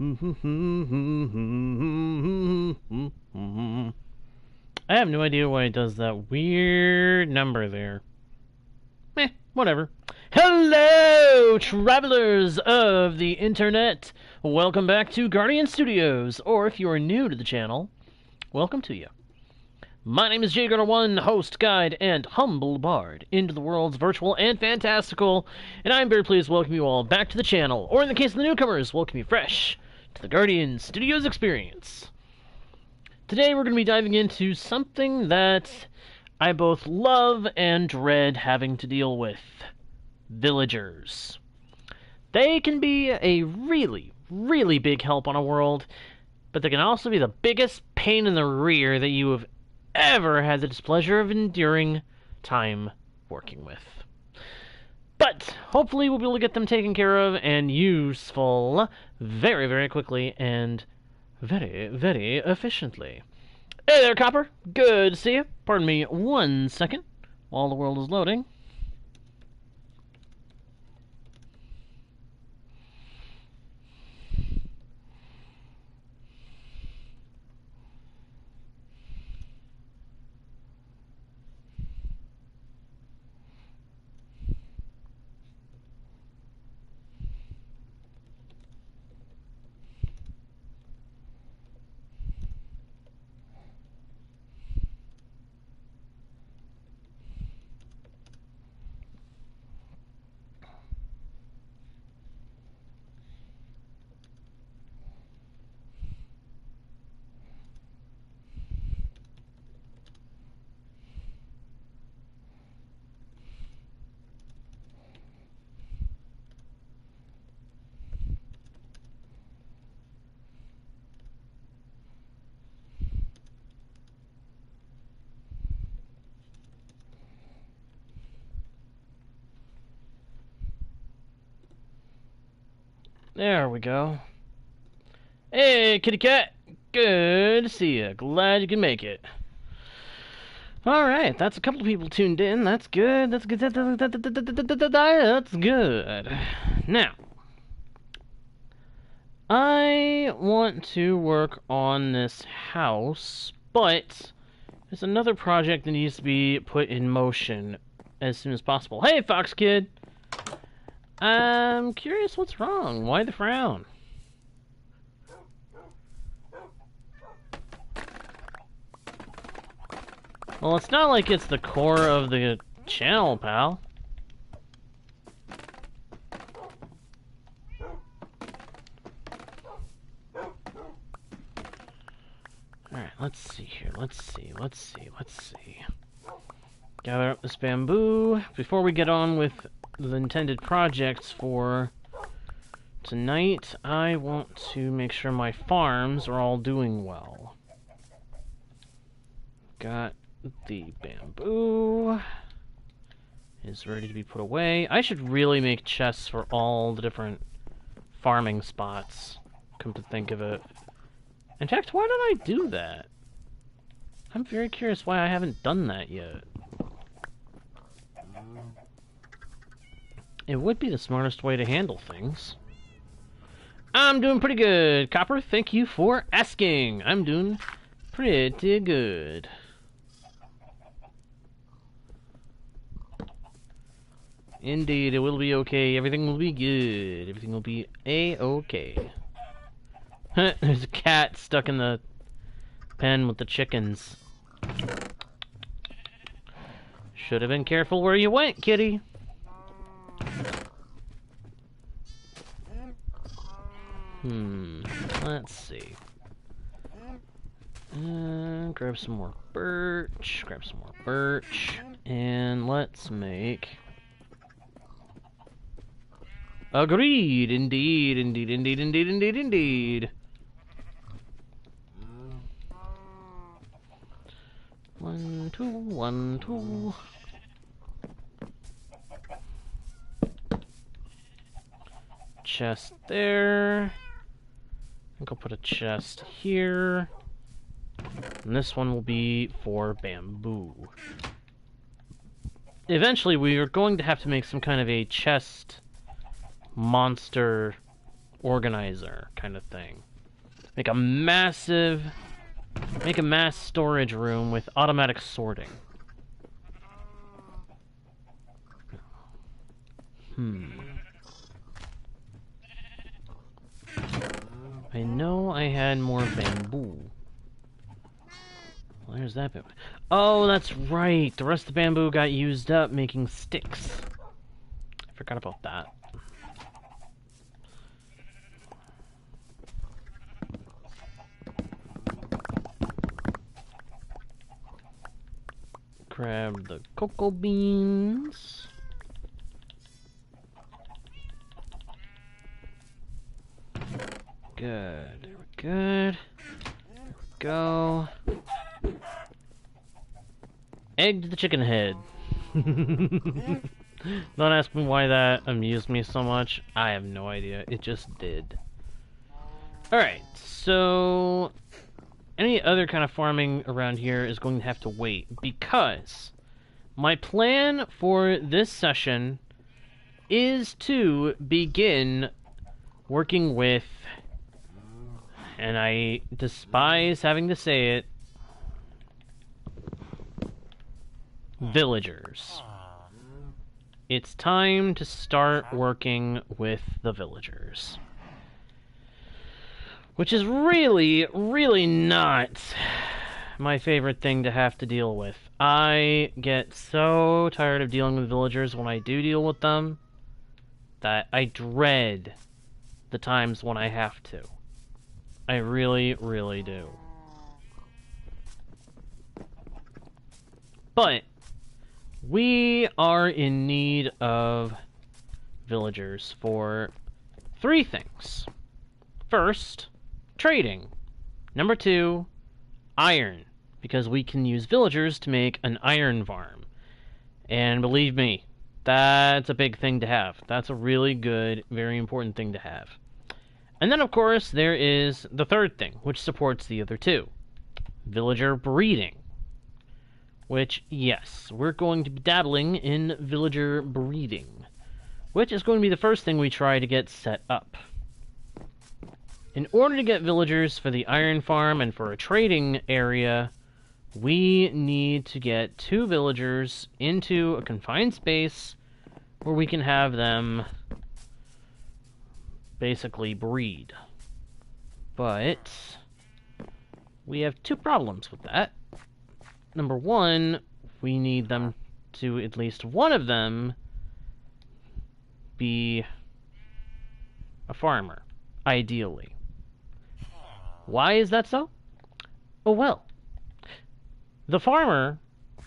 I have no idea why it does that weird number there. Whatever. Hello, travelers of the internet. Welcome back to Guardian Studios, or if you are new to the channel, welcome to you. My name is JGutter1, host, guide, and humble bard into the worlds virtual and fantastical, and I'm very pleased to welcome you all back to the channel, or in the case of the newcomers, welcome you fresh to the Guardian Studios experience. Today we're going to be diving into something that I both love and dread having to deal with. Villagers. They can be a really, really big help on a world, but they can also be the biggest pain in the rear that you have ever had the displeasure of enduring time working with. But hopefully we'll be able to get them taken care of and useful very, very quickly and very, very efficiently. Hey there, Copper. Good to see you. Pardon me 1 second while the world is loading. There we go. Hey, kitty cat. Good to see you. Glad you can make it. Alright, that's a couple of people tuned in. That's good. That's good. That's good. Now, I want to work on this house, but there's another project that needs to be put in motion as soon as possible. Hey, Fox Kid. I'm curious what's wrong. Why the frown? Well, it's not like it's the core of the channel, pal. Alright, let's see here. Let's see. Gather up this bamboo. Before we get on with the intended projects for tonight, I want to make sure my farms are all doing well. Got the bamboo is ready to be put away. I should really make chests for all the different farming spots, come to think of it. In fact, why don't I do that? I'm very curious why I haven't done that yet. It would be the smartest way to handle things. I'm doing pretty good, Copper. Thank you for asking. I'm doing pretty good. Indeed, it will be okay. Everything will be good. Everything will be A-okay. There's a cat stuck in the pen with the chickens. Should have been careful where you went, kitty. Let's see. Grab some more birch. And let's make... Agreed! Indeed. 1, 2, 1, 2. Chest there. I think I'll put a chest here. And this one will be for bamboo. Eventually we are going to have to make some kind of a chest monster organizer kind of thing. Make a mass storage room with automatic sorting. I know I had more bamboo. Well, there's that bit. Oh, that's right. The rest of the bamboo got used up making sticks. I forgot about that. Grab the cocoa beans. Good. There we good. There we go. Egged the chicken head. Don't ask me why that amused me so much. I have no idea. It just did. Alright, so any other kind of farming around here is going to have to wait, because my plan for this session is to begin working with, and I despise having to say it, villagers. It's time to start working with the villagers. Which is really, really not my favorite thing to have to deal with. I get so tired of dealing with villagers when I do deal with them that I dread the times when I have to. I really, really do. But we are in need of villagers for 3 things. First, trading. Number 2, iron, because we can use villagers to make an iron farm. And believe me, that's a big thing to have. That's a really good, very important thing to have. And then, of course, there is the third thing, which supports the other 2. Villager breeding. Which, yes, we're going to be dabbling in villager breeding, which is going to be the first thing we try to get set up. In order to get villagers for the iron farm and for a trading area, we need to get 2 villagers into a confined space where we can have them basically breed. But we have 2 problems with that. Number 1, we need them to, at least one of them, be a farmer, ideally. Why is that so? Oh well. The farmer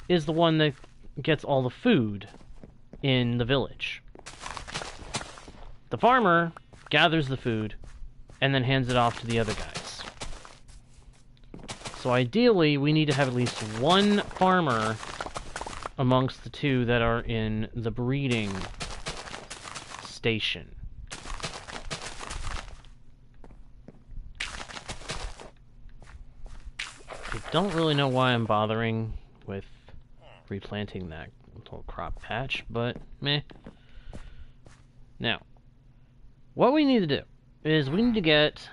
is the one that gets all the food in the village. The farmer gathers the food and then hands it off to the other guys. So ideally, we need to have at least one farmer amongst the 2 that are in the breeding station. I don't really know why I'm bothering with replanting that little crop patch, but meh. Now, what we need to do is we need to get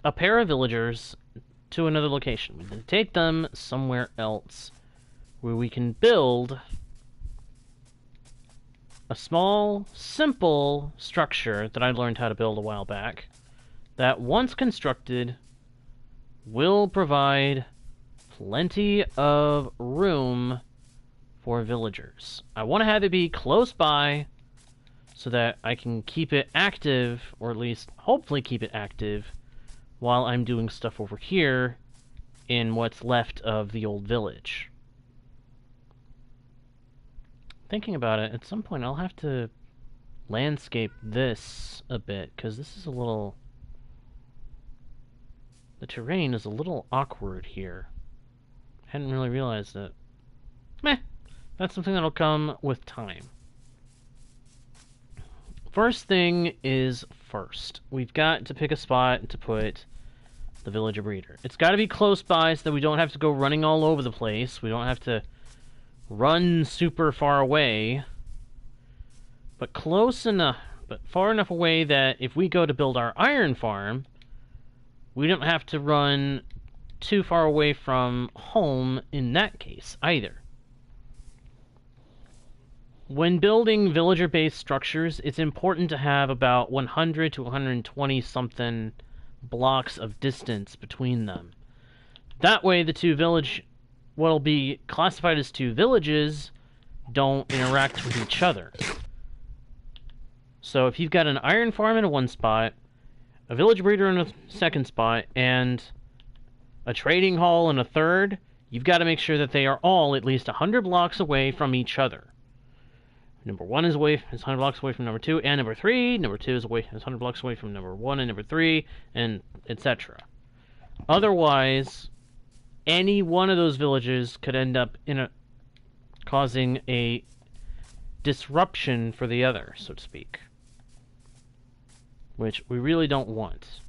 a pair of villagers to another location. We need to take them somewhere else where we can build a small, simple structure that I learned how to build a while back that, once constructed, will provide plenty of room for villagers. I want to have it be close by so that I can keep it active, or at least hopefully keep it active, while I'm doing stuff over here in what's left of the old village. Thinking about it, at some point I'll have to landscape this a bit, because this is a little... the terrain is a little awkward here. Hadn't really realized it. Meh. That's something that'll come with time. First thing is first. We've got to pick a spot to put the villager breeder. It's got to be close by so that we don't have to go running all over the place. We don't have to run super far away. But close enough but far enough away that if we go to build our iron farm, we don't have to run too far away from home in that case either. When building villager-based structures, it's important to have about 100 to 120 something blocks of distance between them. That way the what'll be classified as two villages don't interact with each other. So if you've got an iron farm in one spot, a village breeder in a second spot, and a trading hall in a third, you've got to make sure that they are all at least 100 blocks away from each other. Number 1 is 100 blocks away from number 2, and number 3. Number 2 is 100 blocks away from number 1 and number 3, and etc. Otherwise, any one of those villages could end up causing a disruption for the other, so to speak, which we really don't want.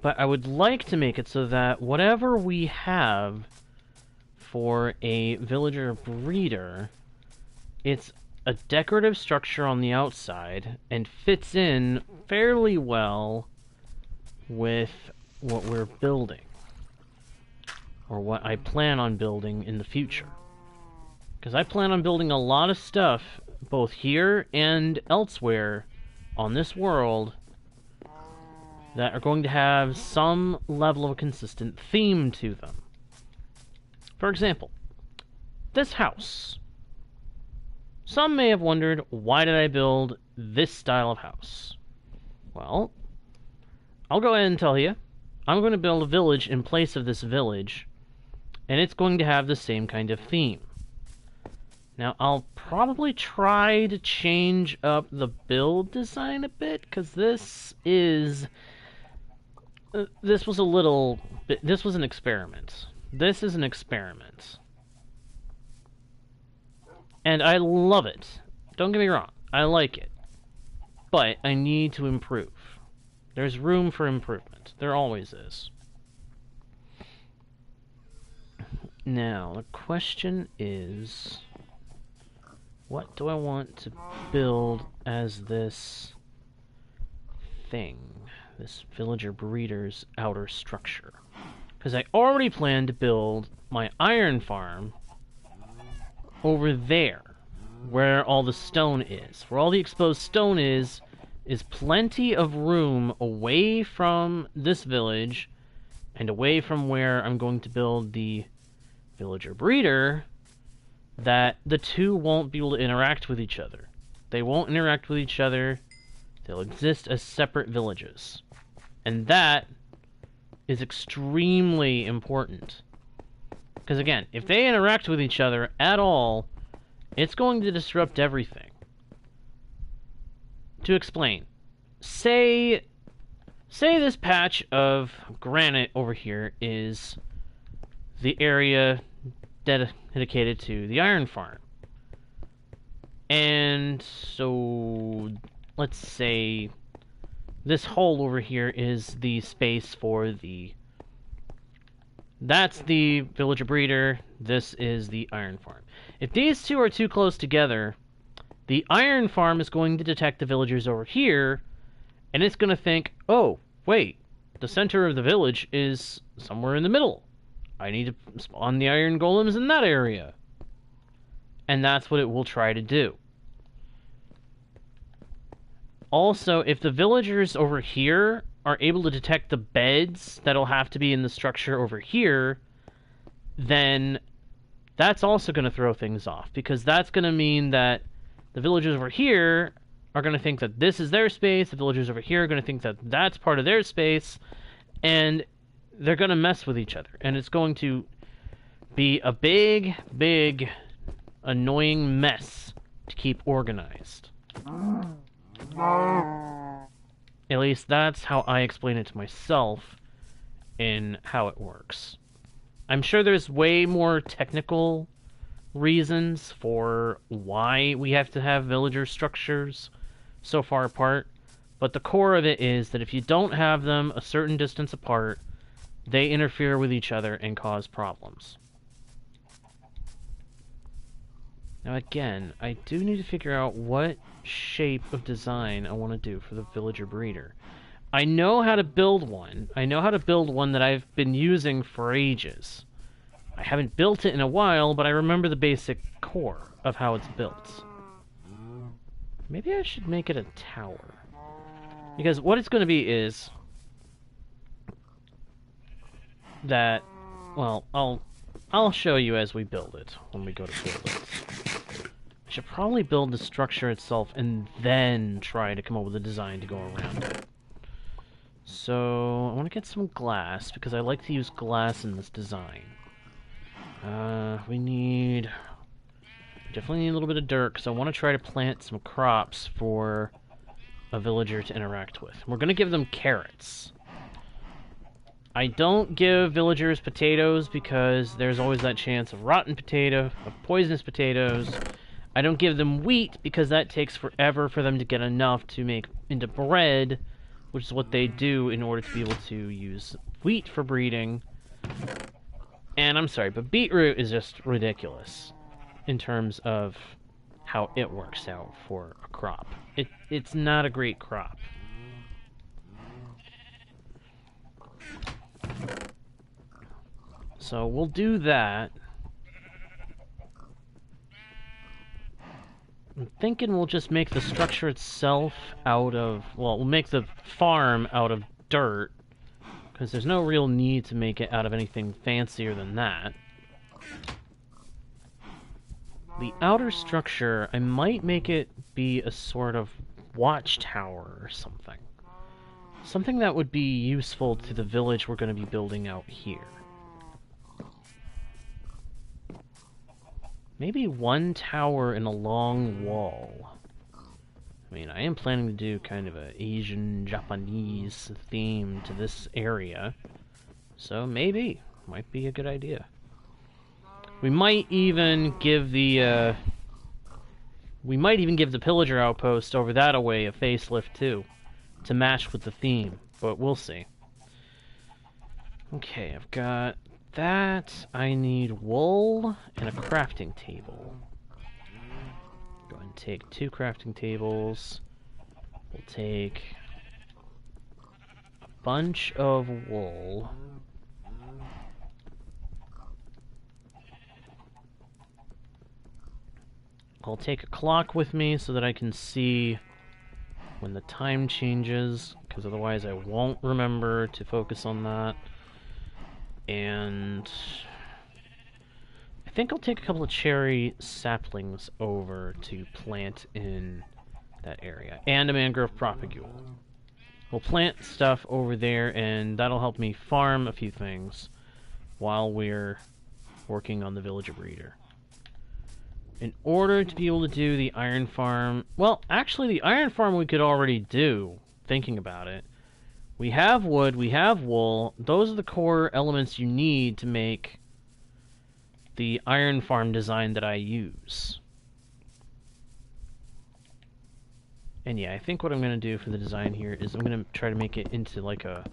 But I would like to make it so that whatever we have for a villager breeder, it's a decorative structure on the outside and fits in fairly well with what we're building, or what I plan on building in the future. Because I plan on building a lot of stuff, both here and elsewhere on this world, that are going to have some level of a consistent theme to them. For example, this house. Some may have wondered, why did I build this style of house? Well, I'll go ahead and tell you. I'm going to build a village in place of this village, and it's going to have the same kind of theme. Now, I'll probably try to change up the build design a bit, because this was an experiment. This is an experiment. And I love it. Don't get me wrong. I like it. But I need to improve. There's room for improvement. There always is. Now, the question is, what do I want to build as this thing? This villager breeder's outer structure. Because I already plan to build my iron farm over there, where all the stone is. Where all the exposed stone is plenty of room away from this village and away from where I'm going to build the villager breeder, that the two won't be able to interact with each other. They won't interact with each other. They'll exist as separate villages. And that is extremely important. Because again, if they interact with each other at all, it's going to disrupt everything. To explain, say this patch of granite over here is the area dedicated to the iron farm. And so, let's say this hole over here is the space for that's the villager breeder, this is the iron farm. If these two are too close together, the iron farm is going to detect the villagers over here, and it's going to think, oh, wait, the center of the village is somewhere in the middle. I need to spawn the iron golems in that area. And that's what it will try to do. Also, if the villagers over here are able to detect the beds that'll have to be in the structure over here, then that's also going to throw things off, because that's going to mean that the villagers over here are going to think that this is their space, the villagers over here are going to think that that's part of their space, and they're going to mess with each other. And it's going to be a big, big, annoying mess to keep organized. At least that's how I explain it to myself in how it works. I'm sure there's way more technical reasons for why we have to have villager structures so far apart, but the core of it is that if you don't have them a certain distance apart, they interfere with each other and cause problems. Now again, I do need to figure out what shape of design I want to do for the villager breeder. I know how to build one. I know how to build one that I've been using for ages. I haven't built it in a while, but I remember the basic core of how it's built. Maybe I should make it a tower. Because what it's going to be is that, well, I'll show you as we build it, when we go to build it. I should probably build the structure itself and then try to come up with a design to go around it. So, I want to get some glass, because I like to use glass in this design. We definitely need a little bit of dirt, because I want to try to plant some crops for a villager to interact with. We're going to give them carrots. I don't give villagers potatoes because there's always that chance of rotten potato, of poisonous potatoes. I don't give them wheat because that takes forever for them to get enough to make into bread, which is what they do in order to be able to use wheat for breeding. And I'm sorry, but beetroot is just ridiculous in terms of how it works out for a crop. It's not a great crop. So we'll do that. I'm thinking we'll just make the structure itself out of... Well, we'll make the farm out of dirt, because there's no real need to make it out of anything fancier than that. The outer structure, I might make it be a sort of watchtower or something. Something that would be useful to the village we're going to be building out here. Maybe one tower in a long wall. I mean, I am planning to do kind of an Asian, Japanese theme to this area. So maybe. Might be a good idea. We might even give the, pillager outpost over that away a facelift too, to match with the theme, but we'll see. Okay, I've got that. I need wool and a crafting table. Go ahead and take 2 crafting tables. We'll take a bunch of wool. I'll take a clock with me so that I can see when the time changes, because otherwise I won't remember to focus on that. And I think I'll take a couple of cherry saplings over to plant in that area, and a mangrove propagule. We'll plant stuff over there, and that'll help me farm a few things while we're working on the villager breeder. In order to be able to do the iron farm... Well, actually, the iron farm we could already do, thinking about it. We have wood, we have wool. Those are the core elements you need to make the iron farm design that I use. And yeah, I think what I'm going to do for the design here is I'm going to try to make it into like a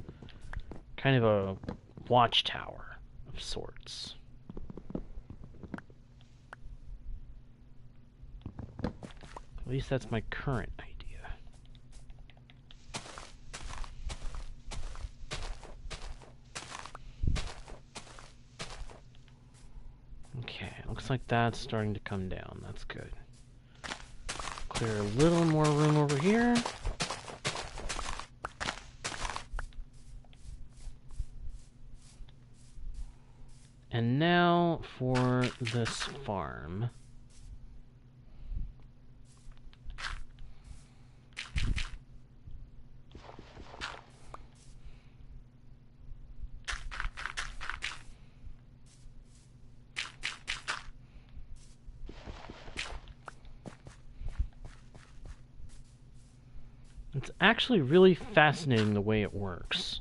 kind of a watchtower of sorts. At least that's my current idea. Okay, looks like that's starting to come down. That's good. Clear a little more room over here. And now for this farm. It's actually really fascinating the way it works.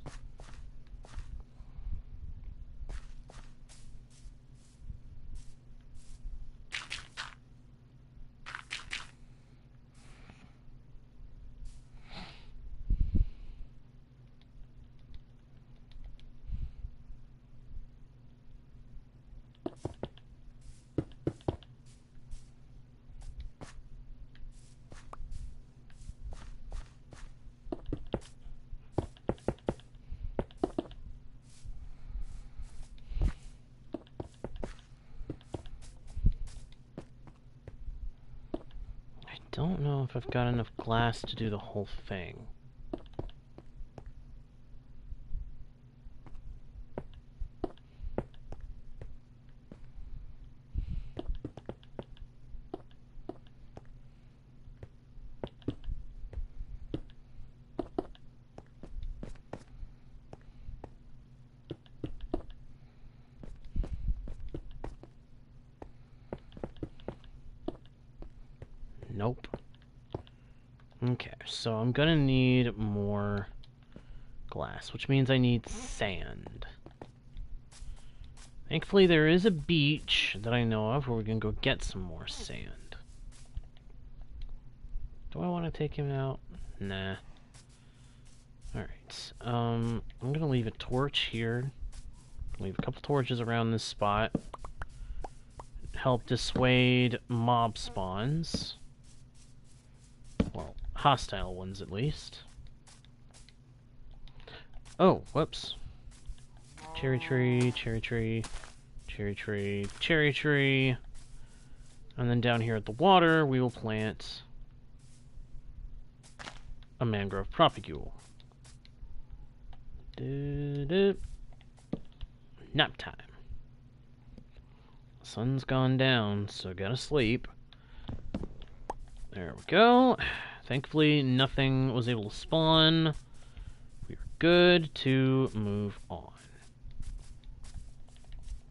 don't know if I've got enough glass to do the whole thing. Nope. Okay, so I'm gonna need more glass, which means I need sand. Thankfully, there is a beach that I know of where we can go get some more sand. Do I want to take him out? Nah. Alright, I'm gonna leave a torch here. Leave a couple torches around this spot. Help dissuade mob spawns. Well, hostile ones at least. Oh, whoops. Cherry tree, cherry tree, cherry tree, cherry tree. And then down here at the water, we will plant a mangrove propagule. Nap time. Sun's gone down, so gotta sleep. There we go. Thankfully, nothing was able to spawn. We're good to move on.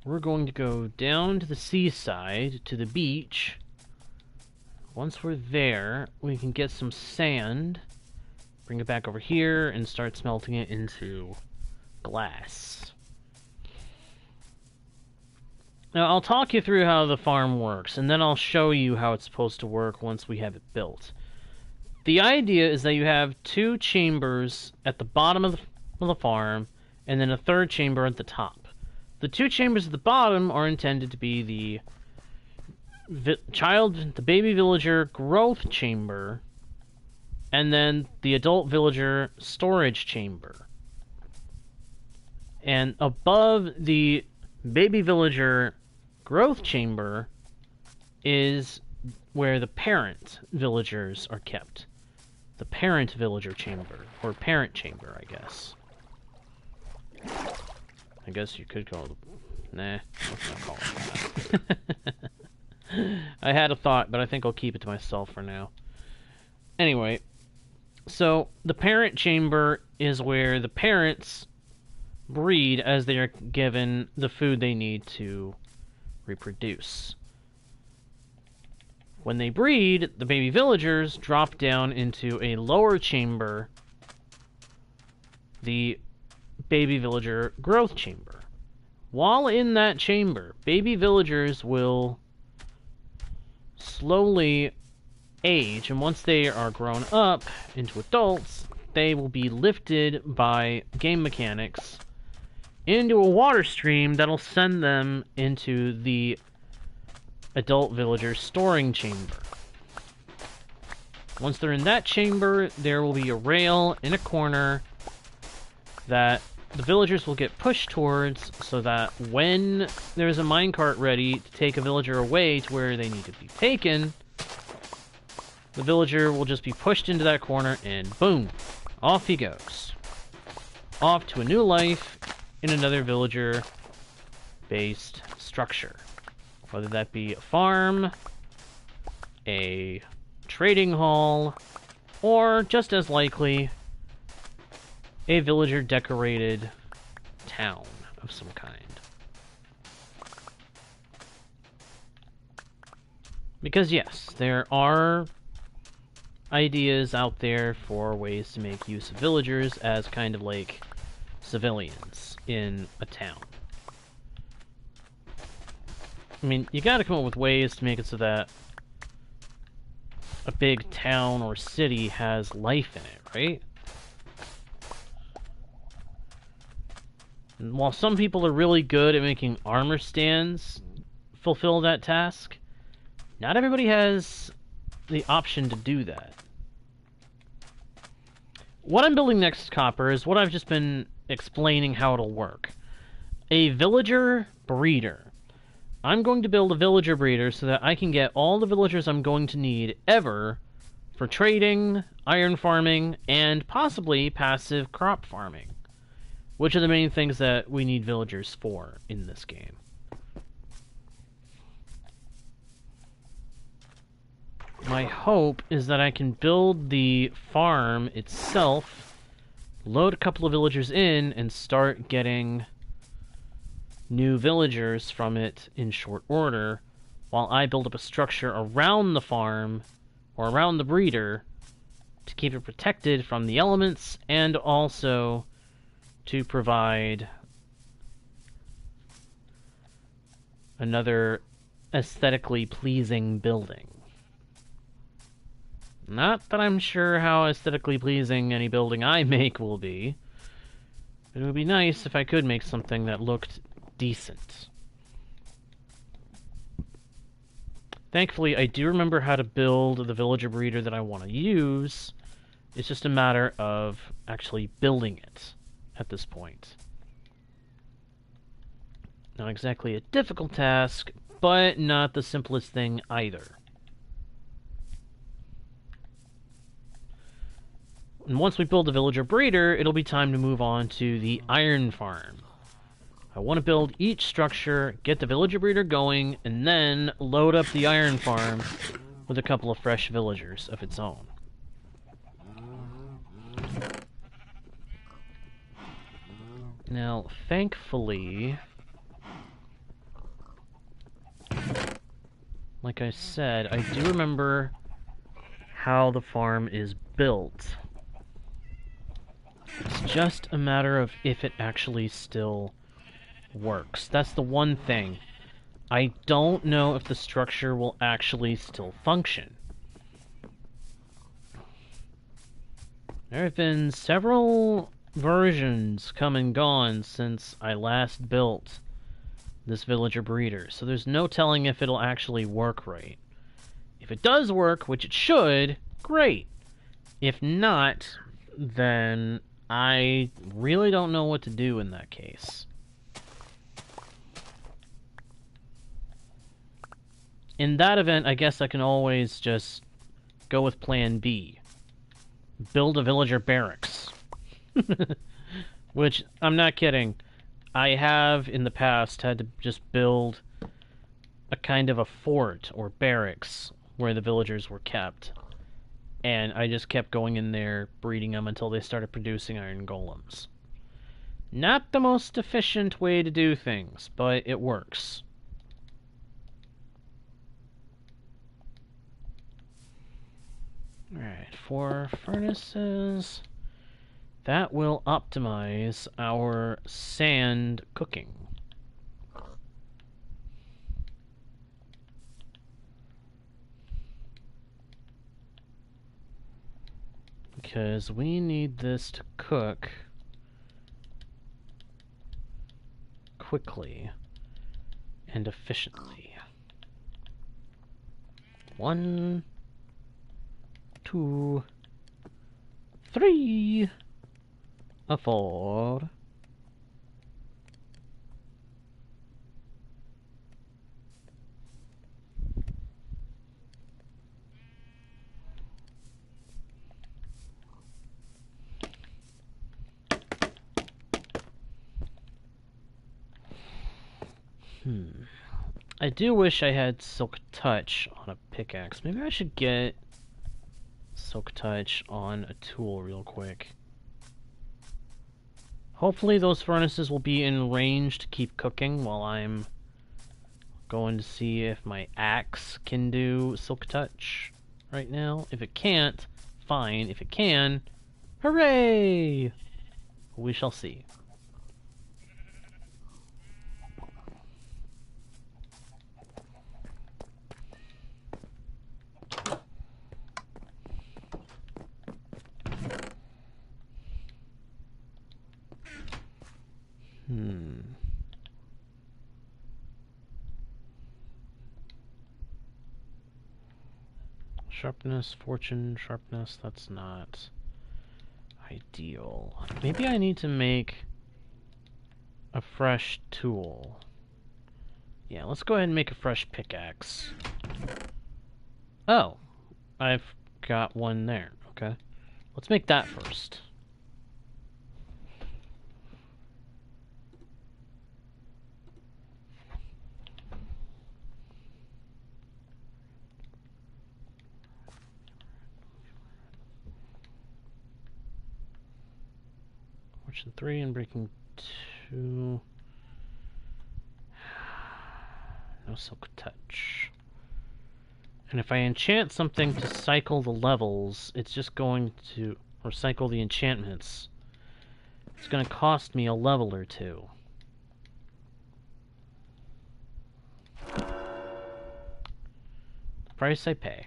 We're going to go down to the seaside, to the beach. Once we're there, we can get some sand, bring it back over here, and start smelting it into glass. Now, I'll talk you through how the farm works, and then I'll show you how it's supposed to work once we have it built. The idea is that you have 2 chambers at the bottom of the farm, and then a 3rd chamber at the top. The 2 chambers at the bottom are intended to be the baby villager growth chamber, and then the adult villager storage chamber. And above the baby villager growth chamber is where the parent villagers are kept. The parent villager chamber, or parent chamber, I guess. I guess you could call it... Nah, let's not call it that. I had a thought, but I think I'll keep it to myself for now. Anyway, so the parent chamber is where the parents breed as they are given the food they need to reproduce. When they breed, the baby villagers drop down into a lower chamber, the baby villager growth chamber. While in that chamber, baby villagers will slowly age, and once they are grown up into adults, they will be lifted by game mechanics into a water stream that'll send them into the adult villager storing chamber. Once they're in that chamber, there will be a rail in a corner that the villagers will get pushed towards, so that when there's a minecart ready to take a villager away to where they need to be taken, the villager will just be pushed into that corner and boom, off he goes. Off to a new life in another villager-based structure. Whether that be a farm, a trading hall, or just as likely, a villager-decorated town of some kind. Because yes, there are ideas out there for ways to make use of villagers as kind of like civilians in a town. I mean, you gotta come up with ways to make it so that a big town or city has life in it, right? And while some people are really good at making armor stands fulfill that task, not everybody has the option to do that. What I'm building next, Copper, is what I've just been explaining how it'll work. A villager breeder. I'm going to build a villager breeder so that I can get all the villagers I'm going to need ever for trading, iron farming, and possibly passive crop farming, which are the main things that we need villagers for in this game. My hope is that I can build the farm itself, load a couple of villagers in, and start getting new villagers from it in short order, while I build up a structure around the farm, or around the breeder, to keep it protected from the elements, and also to provide another aesthetically pleasing building. Not that I'm sure how aesthetically pleasing any building I make will be, but it would be nice if I could make something that looked decent. Thankfully, I do remember how to build the villager breeder that I want to use. It's just a matter of actually building it at this point. Not exactly a difficult task, but not the simplest thing either. And once we build the villager breeder, it'll be time to move on to the iron farm. I want to build each structure, get the villager breeder going, and then load up the iron farm with a couple of fresh villagers of its own. Now, thankfully, like I said, I do remember how the farm is built. It's just a matter of if it actually still works. That's the one thing. I don't know if the structure will actually still function. There have been several versions come and gone since I last built this villager breeder, so there's no telling if it'll actually work right. If it does work, which it should, great. If not, then I really don't know what to do in that case. In that event, I guess I can always just go with plan B. Build a villager barracks. Which, I'm not kidding. I have, in the past, had to just build a kind of a fort or barracks where the villagers were kept. And I just kept going in there, breeding them until they started producing iron golems. Not the most efficient way to do things, but it works. Alright, 4 furnaces. That will optimize our sand cooking. Because we need this to cook quickly and efficiently. 1, 2, 3, a 4. I do wish I had Silk Touch on a pickaxe. Maybe I should get Silk Touch on a tool real quick. Hopefully those furnaces will be in range to keep cooking while I'm going to see if my axe can do Silk Touch right now. If it can't, fine. If it can, hooray! We shall see. Sharpness, fortune, sharpness, that's not ideal. Maybe I need to make a fresh tool. Yeah, let's go ahead and make a fresh pickaxe. Oh, I've got one there. Okay. Let's make that first. Fortune 3 and breaking 2. No silk touch. And if I enchant something to cycle the levels, it's just going to... or cycle the enchantments. It's going to cost me a level or two. The price I pay.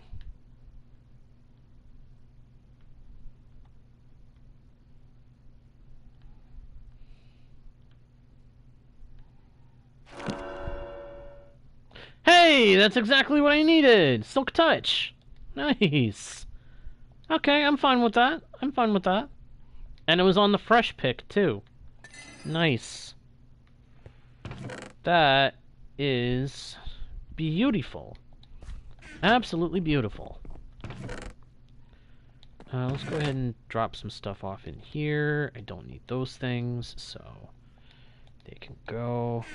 Hey, that's exactly what I needed! Silk touch! Nice! Okay, I'm fine with that. I'm fine with that. And it was on the fresh pick, too. Nice. That is beautiful. Absolutely beautiful. Let's go ahead and drop some stuff off in here. I don't need those things, so they can go.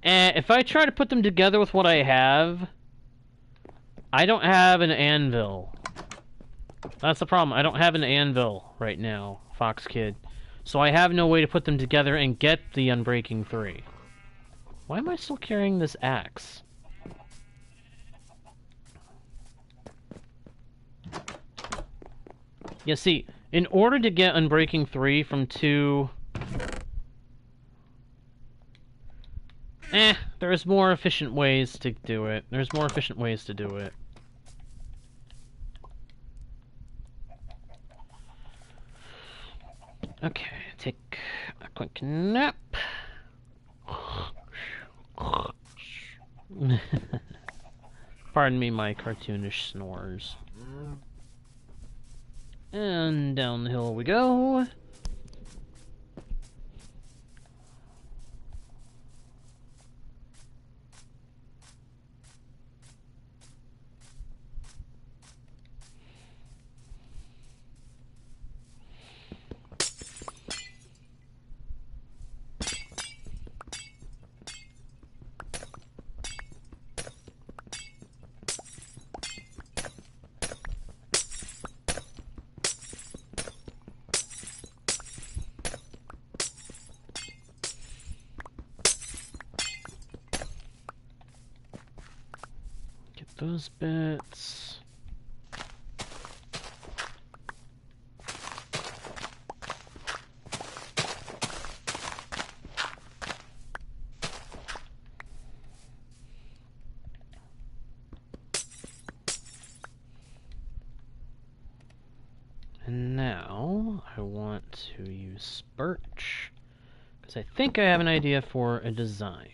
And if I try to put them together with what I have, I don't have an anvil. That's the problem. I don't have an anvil right now, Fox Kid. So I have no way to put them together and get the Unbreaking 3. Why am I still carrying this axe? Yeah, see, in order to get Unbreaking 3 from 2... there's more efficient ways to do it. There's more efficient ways to do it. Okay, take a quick nap. Pardon me my cartoonish snores. And down the hill we go. Those bits. And now I want to use birch because I think I have an idea for a design.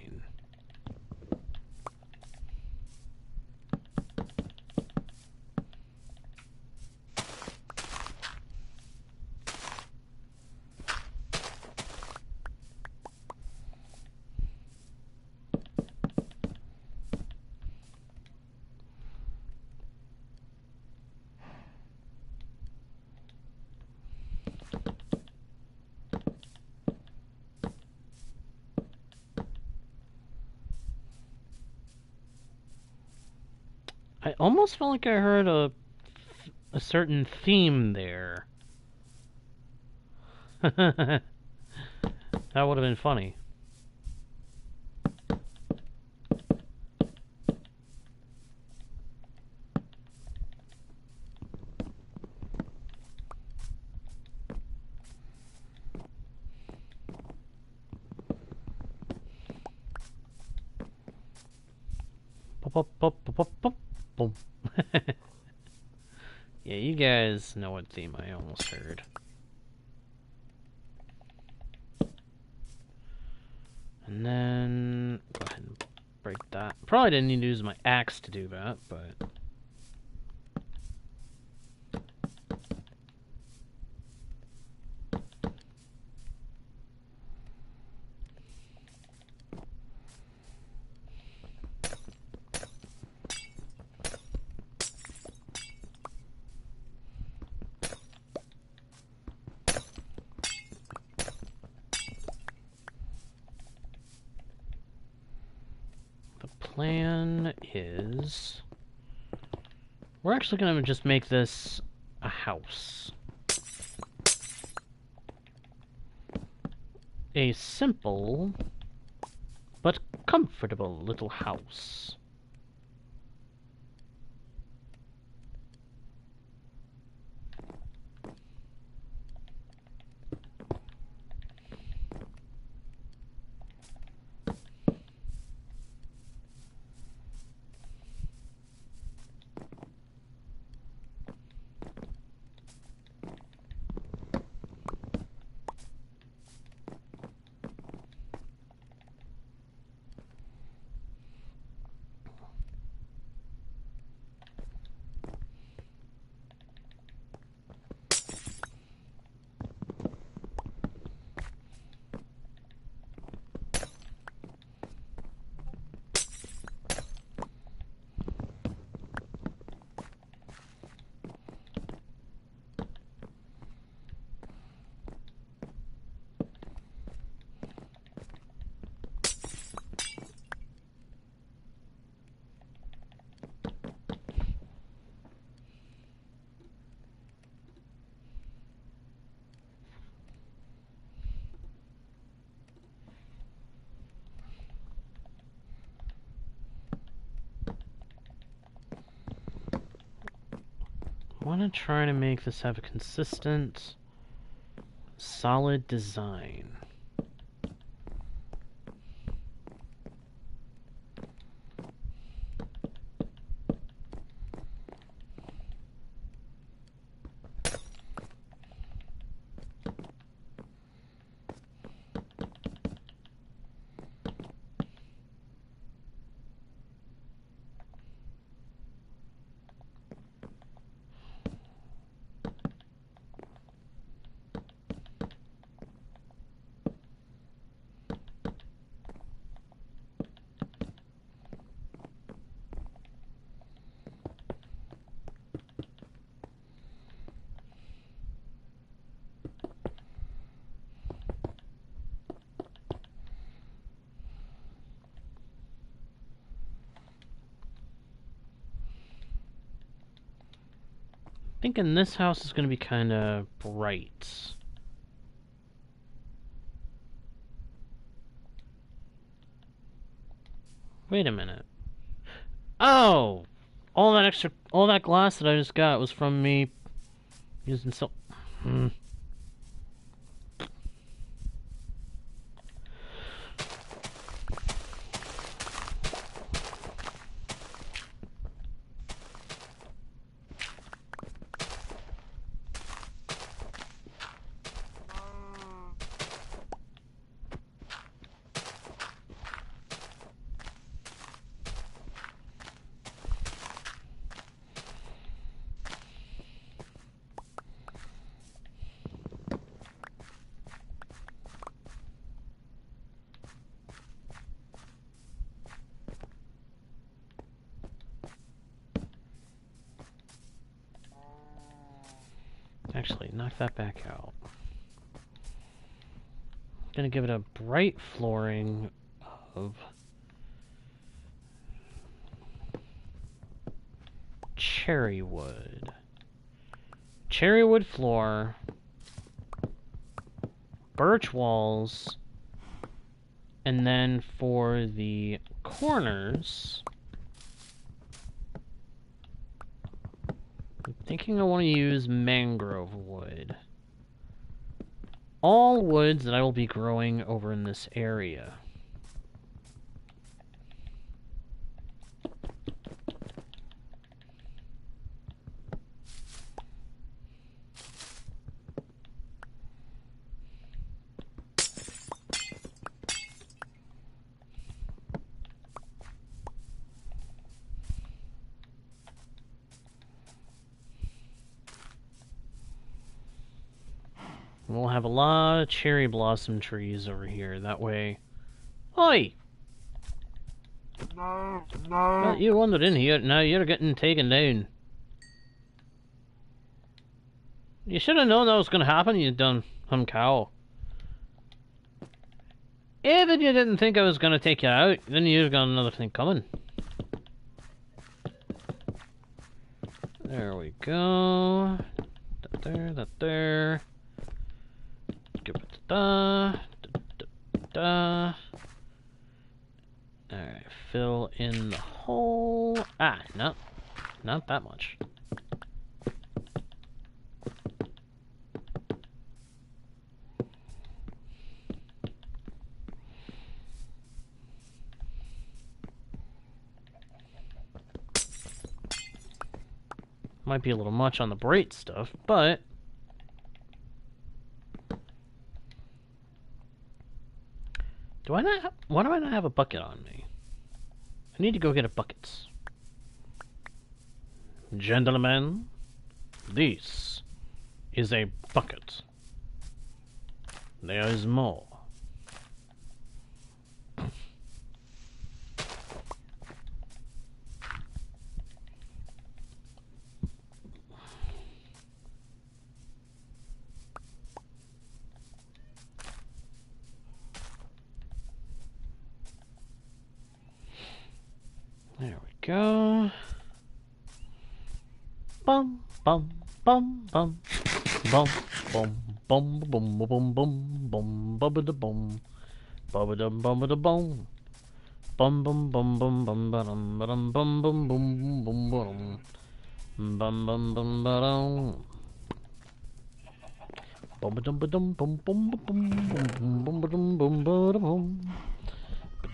I almost felt like I heard a certain theme there. That would have been funny. Pop, pop, pop, pop, pop, boom. Yeah, you guys know what theme I almost heard. And then go ahead and break that. Probably didn't need to use my axe to do that, but plan is... We're actually going to just make this a house. A simple but comfortable little house. I want to try to make this have a consistent, solid design. Thinking this house is going to be kind of bright. Wait a minute. Oh! All that glass that I just got was from me using Actually, knock that back out. Gonna give it a bright flooring of cherry wood. Cherry wood floor, birch walls, and then for the corners, I'm thinking I want to use mangrove wood. All woods that I will be growing over in this area. We'll have a lot of cherry blossom trees over here. That way... Oi! No. Well, you wandered in here, now you're getting taken down. You should have known that was going to happen, you dumb cow. If you didn't think I was going to take you out, then you've got another thing coming. There we go. That there, that there. Da, da. Alright, fill in the hole. Ah, no. Not that much. Might be a little much on the bright stuff, but why do I not have a bucket on me? I need to go get a bucket. Gentlemen, this is a bucket. There is more. There we go. Bum bum bum bum bum bum bum bum bum bum bum bum da bum bum da bum da bum bum bum bum bum bum bum bum bum bum bum bum bum bum bum bum bum bum dum bum bum bum bum bum bum bum bum bum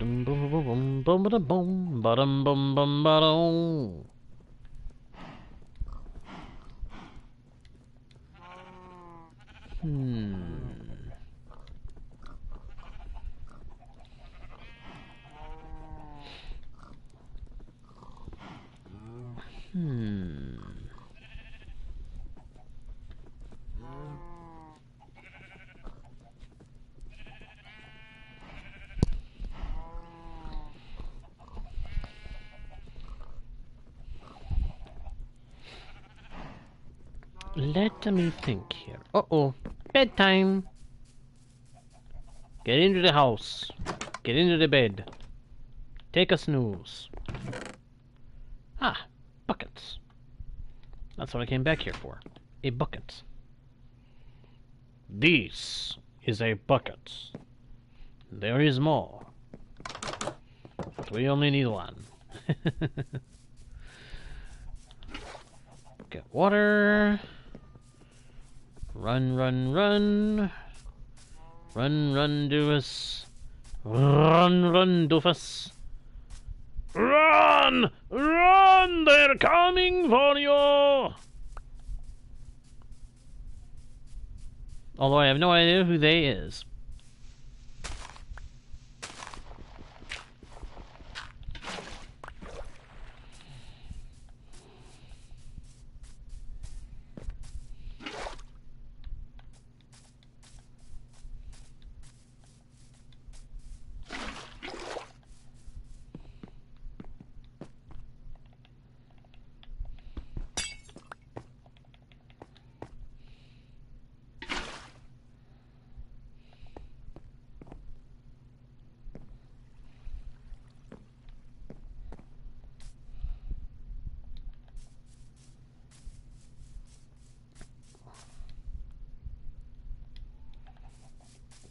bum bum bum bum bum bum bum bum bum. Let me think here. Uh-oh. Bedtime. Get into the house. Get into the bed. Take a snooze. Ah, buckets. That's what I came back here for. A bucket. This is a bucket. There is more. But we only need one. Get water. Run, run, run. Run, run, doofus. Run, run, doofus. Run! Run! They're coming for you! Although I have no idea who they is.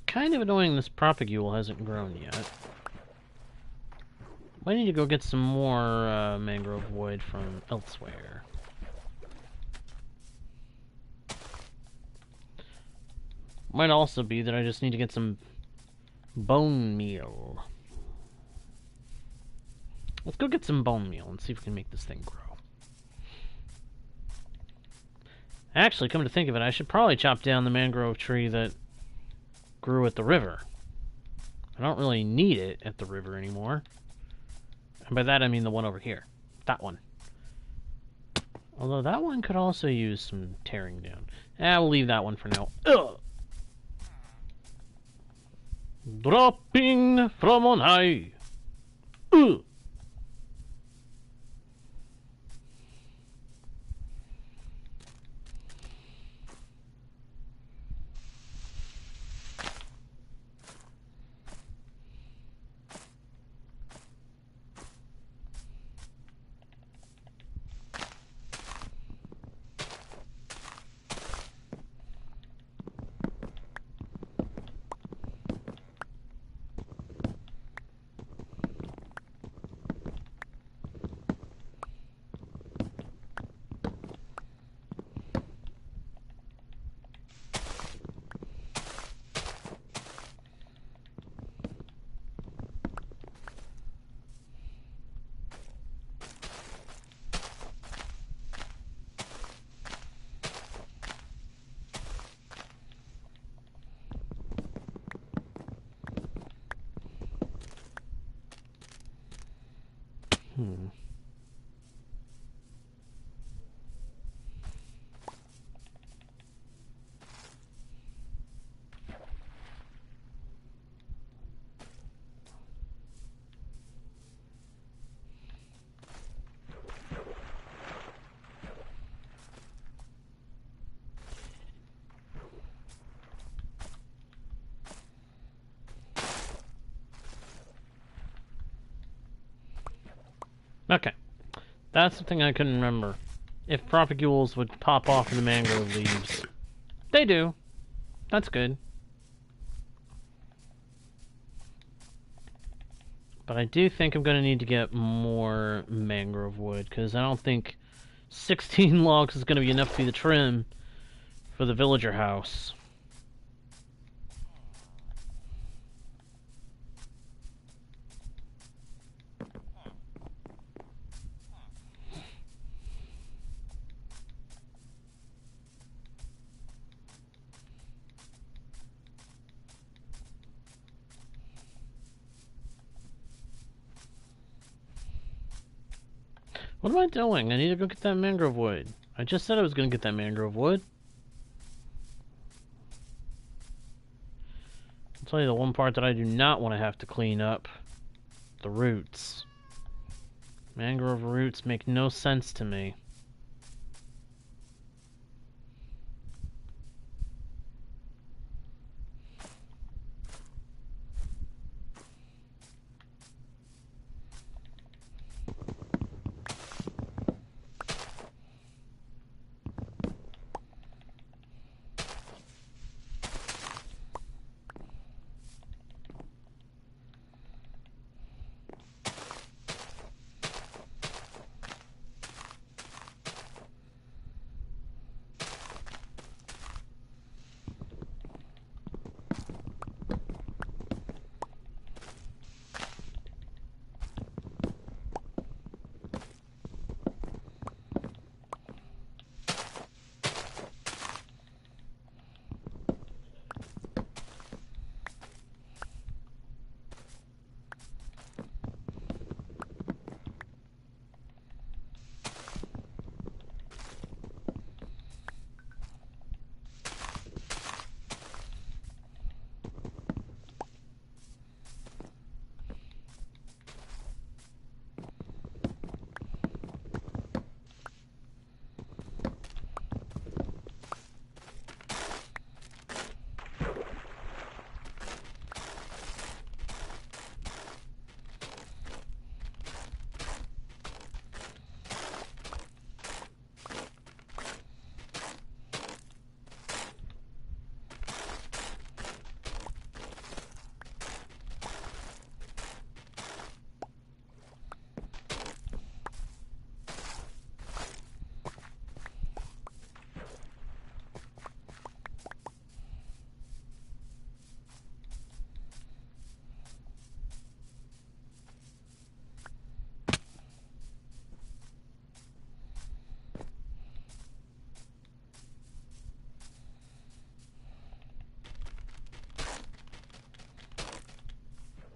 Kind of annoying this propagule hasn't grown yet. I need to go get some more mangrove wood from elsewhere. Might also be that I just need to get some bone meal. Let's go get some bone meal and see if we can make this thing grow. Actually, come to think of it, I should probably chop down the mangrove tree that grew at the river. I don't really need it at the river anymore. And by that I mean the one over here. That one. Although that one could also use some tearing down. We'll leave that one for now. Ugh! Dropping from on high. Ugh! That's something I couldn't remember. If propagules would pop off in the mangrove leaves. They do. That's good. But I do think I'm going to need to get more mangrove wood, because I don't think 16 logs is going to be enough to be the trim for the villager house. What am I doing? I need to go get that mangrove wood. I just said I was going to get that mangrove wood. I'll tell you the one part that I do not want to have to clean up. The roots. Mangrove roots make no sense to me.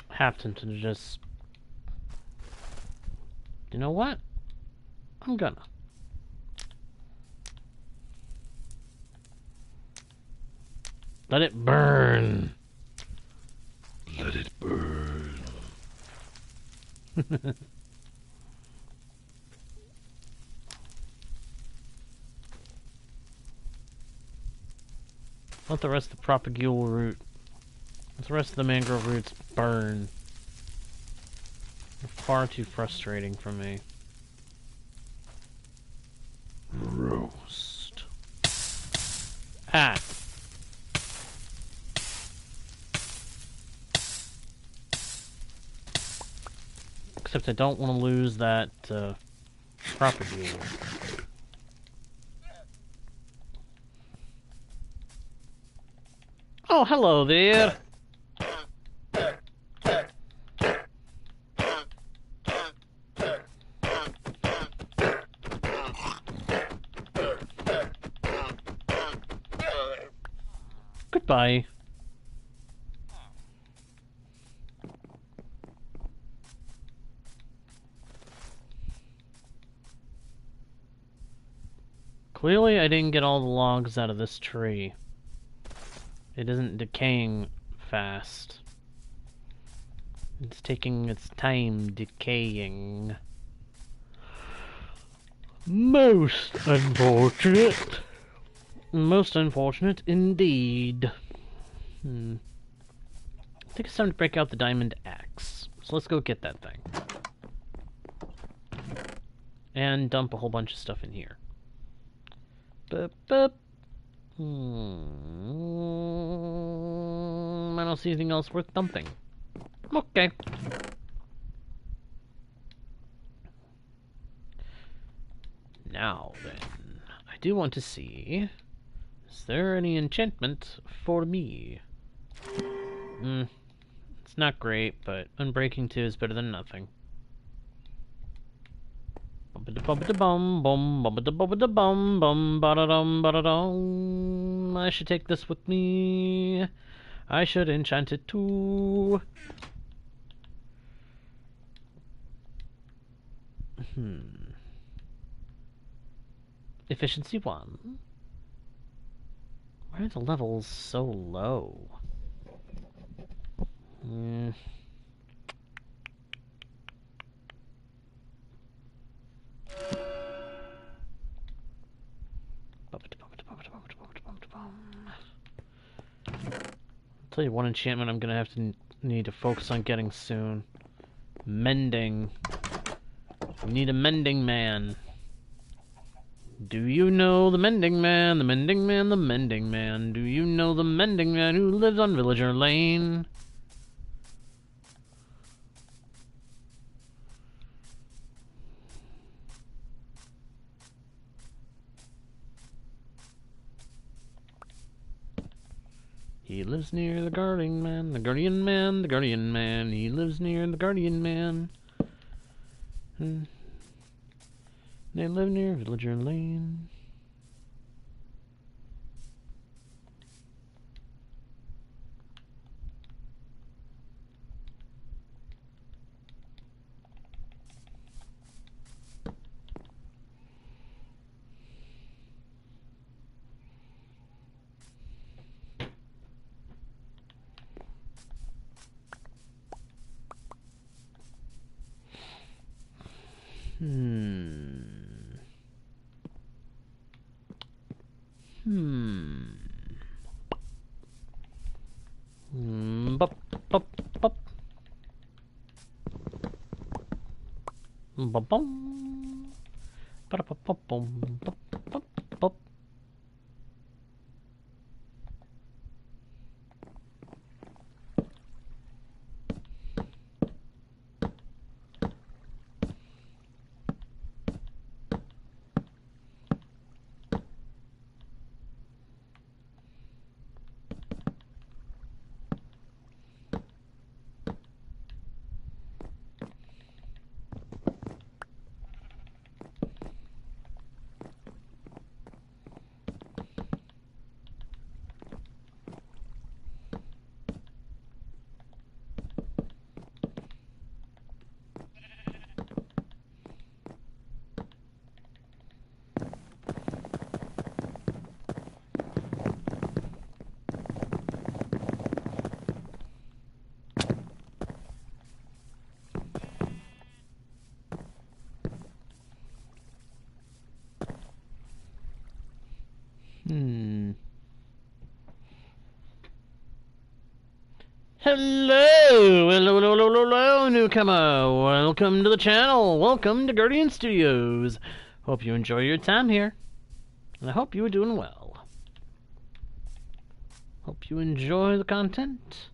Happen to just... You know what? I'm gonna. Let it burn. Let it burn. Let the rest of the propagule root... Let the rest of the mangrove roots burn. They're far too frustrating for me. Roast. Ah. Except I don't want to lose that propagule. Oh, hello there. Goodbye. Clearly I didn't get all the logs out of this tree. It isn't decaying fast. It's taking its time decaying. Most unfortunate. Most unfortunate indeed. I think it's time to break out the diamond axe. So let's go get that thing. and dump a whole bunch of stuff in here. I don't see anything else worth dumping. Okay. Now then, I do want to see, is there any enchantment for me? It's not great, but Unbreaking 2 is better than nothing. I should take this with me. I should enchant it too. Efficiency 1. Why are the levels so low? I'll tell you one enchantment I'm gonna have to need to focus on getting soon. Mending. We need a mending man. Do you know the mending man, the mending man, the mending man? Do you know the mending man who lives on Villager Lane? He lives near the guardian man, the guardian man, the guardian man. He lives near the guardian man. They live near Villager Lane. Bop, bop, bop. Bop, bop. Ba-da-bop-bop-bom. Bop, bop, bop. Hello, newcomer. Welcome to the channel. Welcome to Guardian Studios. Hope you enjoy your time here, and I hope you are doing well. Hope you enjoy the content,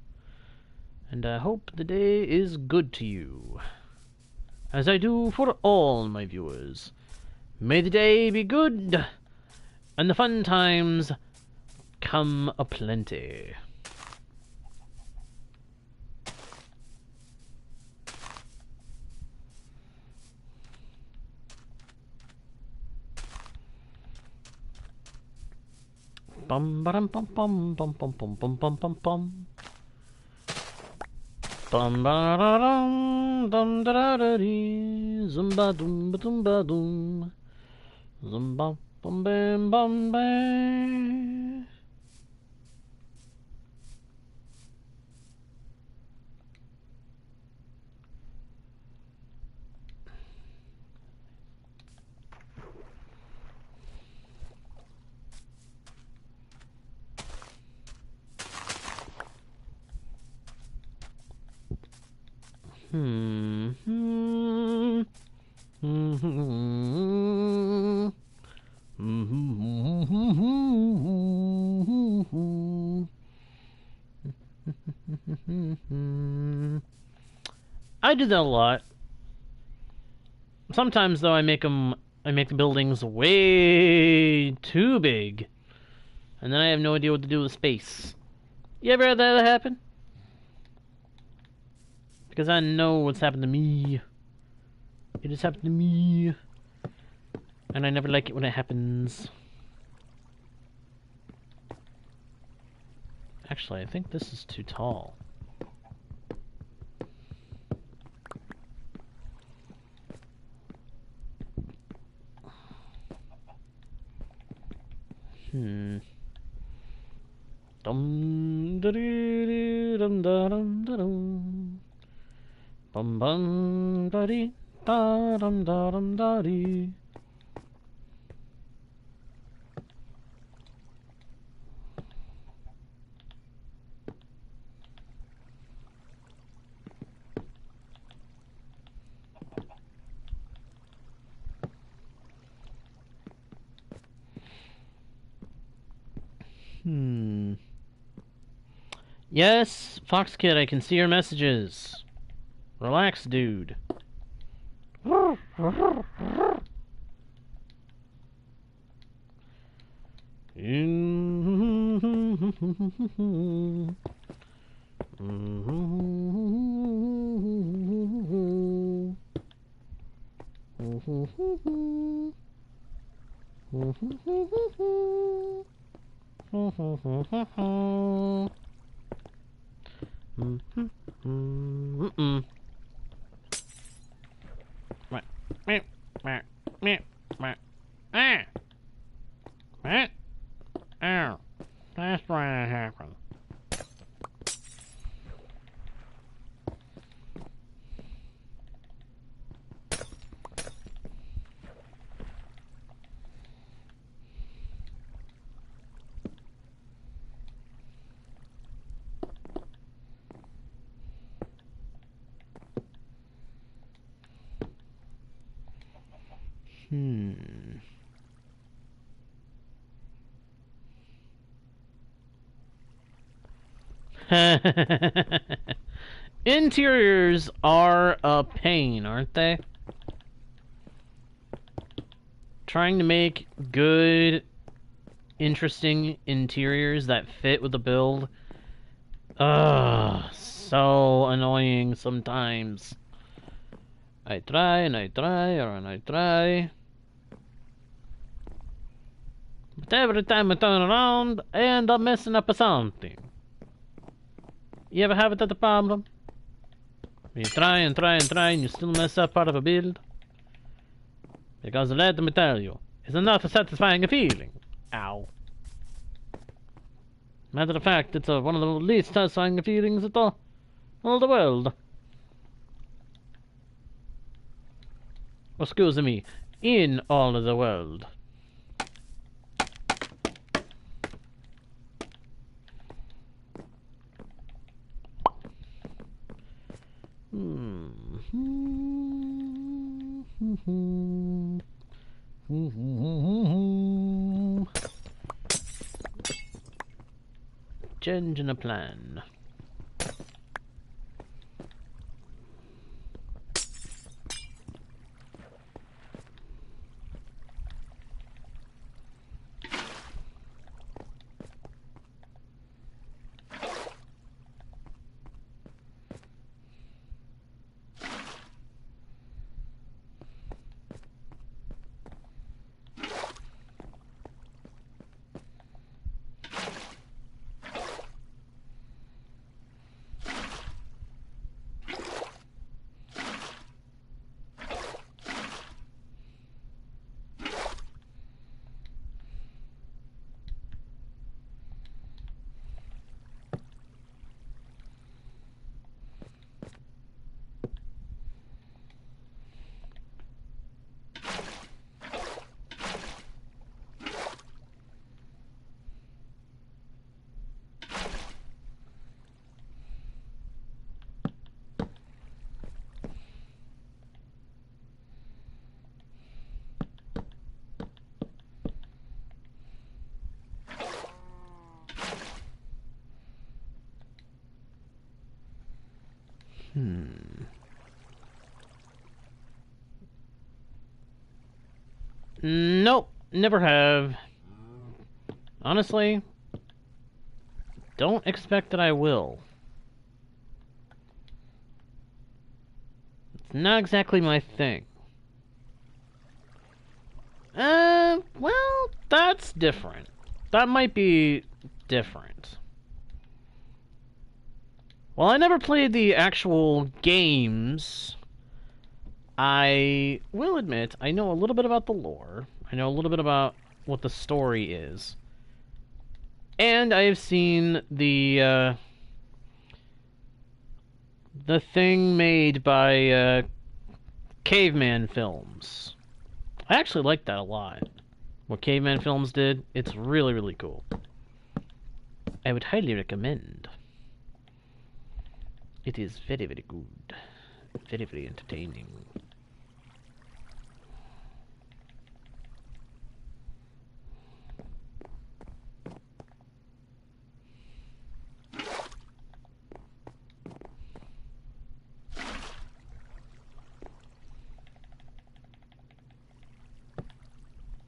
and I hope the day is good to you, as I do for all my viewers. May the day be good, and the fun times come aplenty. Bum ba dum bum bum bum bum bum bum bum bum bum. Bum ba da dum dum da da da dee. Zumba dum ba dum ba dum. Zumba bum bam bum bam. do that a lot. Sometimes, though, I make the buildings way too big, and then I have no idea what to do with space. You ever had that happen? Because I know what's happened to me. It has happened to me, and I never like it when it happens. Actually, I think this is too tall. Dum da dee dum da dum da dum. Bum bum da dee da dum da dum da dee. Yes, Fox Kid, I can see your messages. Relax, dude. That's why it happened. Interiors are a pain, aren't they? Trying to make good, interesting interiors that fit with the build. Ugh, so annoying sometimes. I try and I try and I try. But every time I turn around, I end up messing up something. You ever have that problem? You try and try and try and you still mess up part of a build? Because let me tell you, it's not a satisfying feeling. Ow. Matter of fact, it's one of the least satisfying feelings at all the world. Excuse me, in all of the world. Changing a plan. Nope, never have. Honestly, don't expect that I will. It's not exactly my thing. Well, that's different. That might be different. Well, I never played the actual games. I will admit, I know a little bit about the lore. I know a little bit about what the story is. And I have seen the thing made by Caveman Films. I actually like that a lot. What Caveman Films did, it's really, really cool. I would highly recommend. It is very, very good. Very, very entertaining.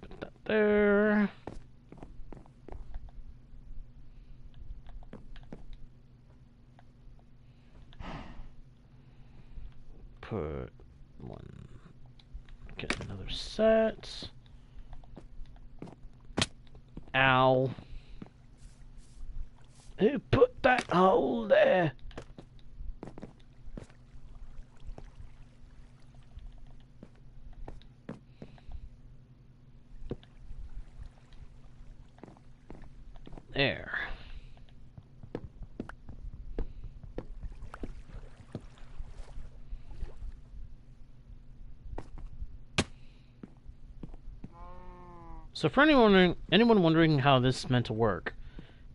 Put that there. Put one. Get another set. Ow. Who put that hole there? There. So for anyone wondering how this is meant to work,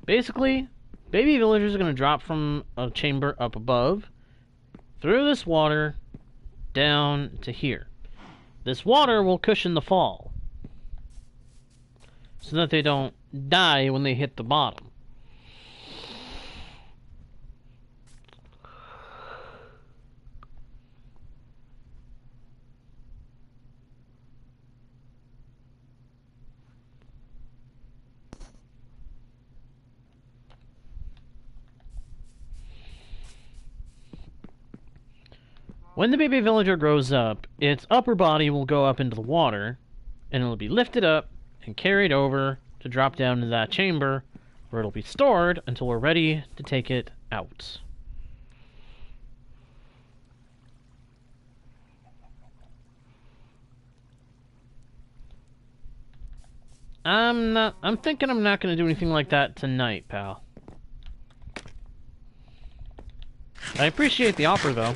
basically, baby villagers are going to drop from a chamber up above, through this water, down to here. This water will cushion the fall, so that they don't die when they hit the bottom. When the baby villager grows up, its upper body will go up into the water, and it'll be lifted up and carried over to drop down into that chamber, where it'll be stored until we're ready to take it out. I'm thinking I'm not going to do anything like that tonight, pal. I appreciate the offer, though.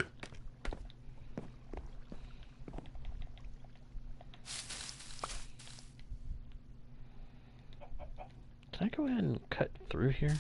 Can I go ahead and cut through here?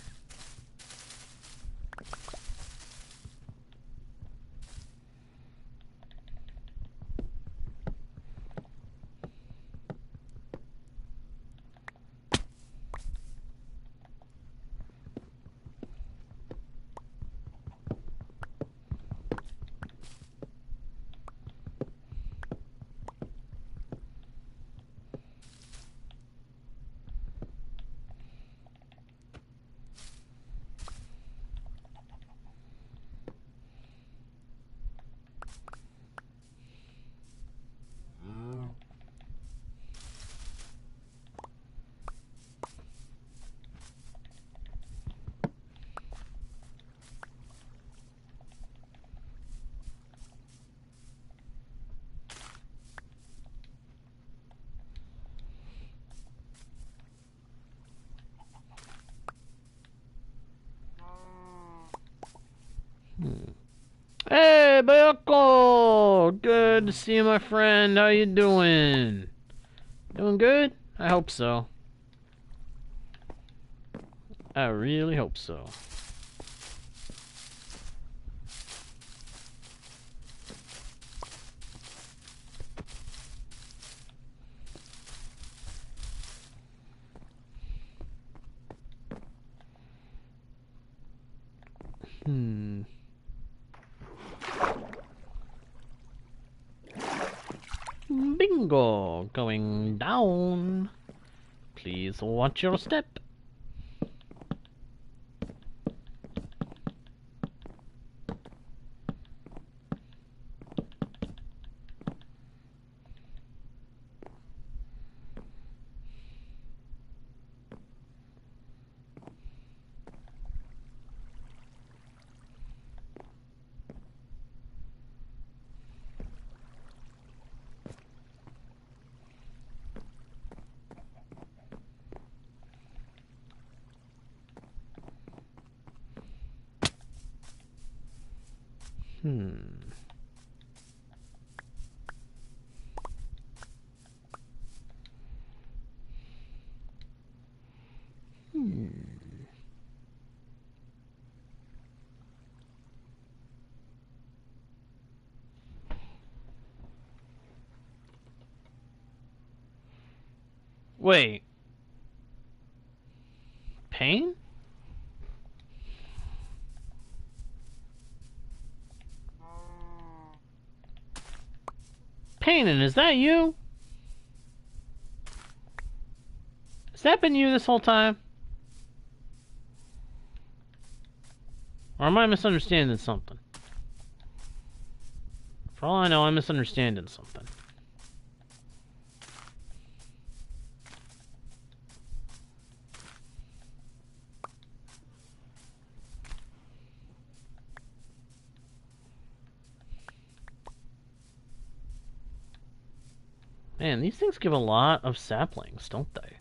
Hey, Beoko! Good to see you, my friend. How you doing? Doing good? I hope so. I really hope so. Bingo! mango going down. Please watch your step. Wait. Pain? Painin, is that you? Has that been you this whole time? Or am I misunderstanding something? For all I know, I'm misunderstanding something. Man, these things give a lot of saplings, don't they?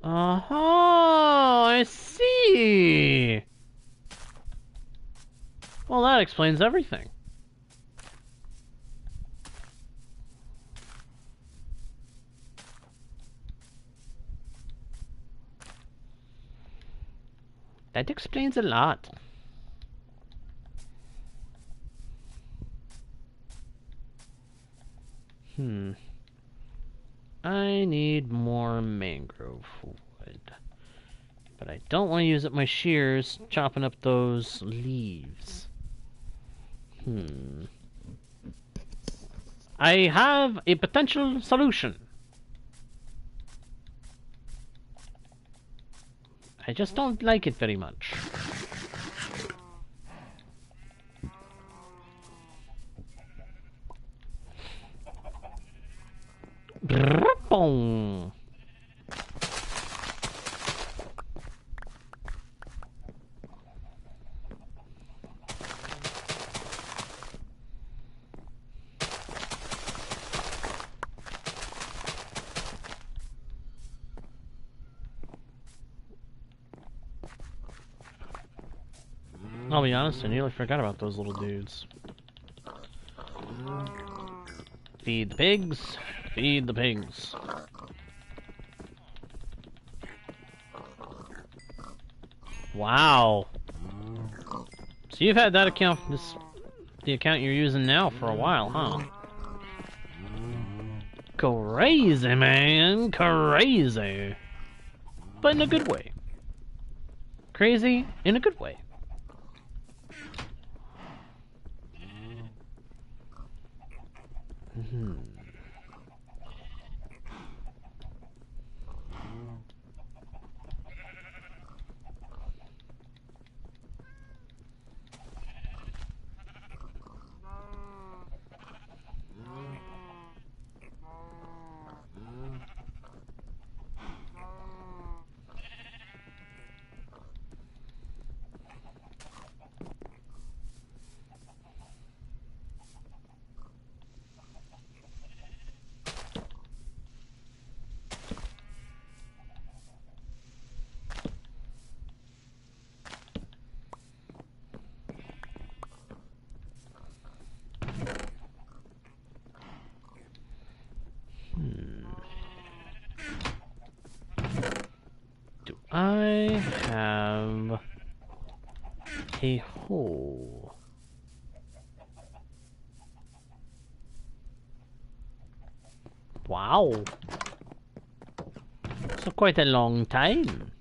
Oh, I see! Well, that explains everything. That explains a lot. I need more mangrove wood. But I don't want to use up my shears chopping up those leaves. I have a potential solution. I just don't like it very much. Boom. I'll be honest, I nearly forgot about those little dudes. Feed the pigs. Feed the pigs. Wow. So you've had that account, the account you're using now for a while, huh? Crazy, man. Crazy. But in a good way. Crazy in a good way. I have a hole. Wow. So quite a long time.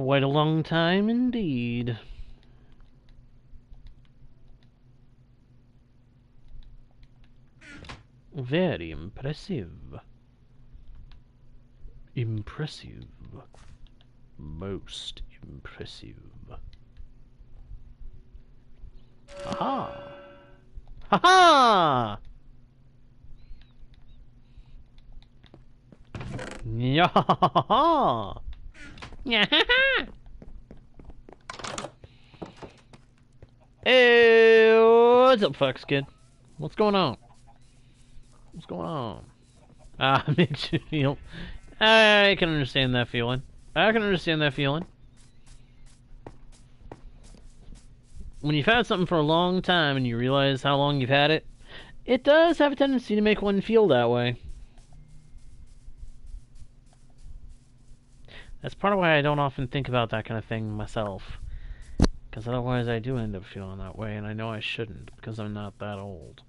quite a long time indeed. Very impressive. Impressive. Most impressive. Aha! Ha-ha! Yeah! Yeah! Hey, what's up, Fox Kid? What's going on? What's going on? Ah, makes you feel. I can understand that feeling. I can understand that feeling. When you've had something for a long time and you realize how long you've had it, it does have a tendency to make one feel that way. That's part of why I don't often think about that kind of thing myself. Because otherwise I do end up feeling that way, and I know I shouldn't, because I'm not that old.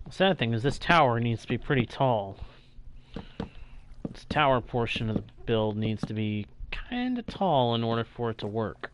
The sad thing is this tower needs to be pretty tall. This tower portion of the build needs to be kinda tall in order for it to work.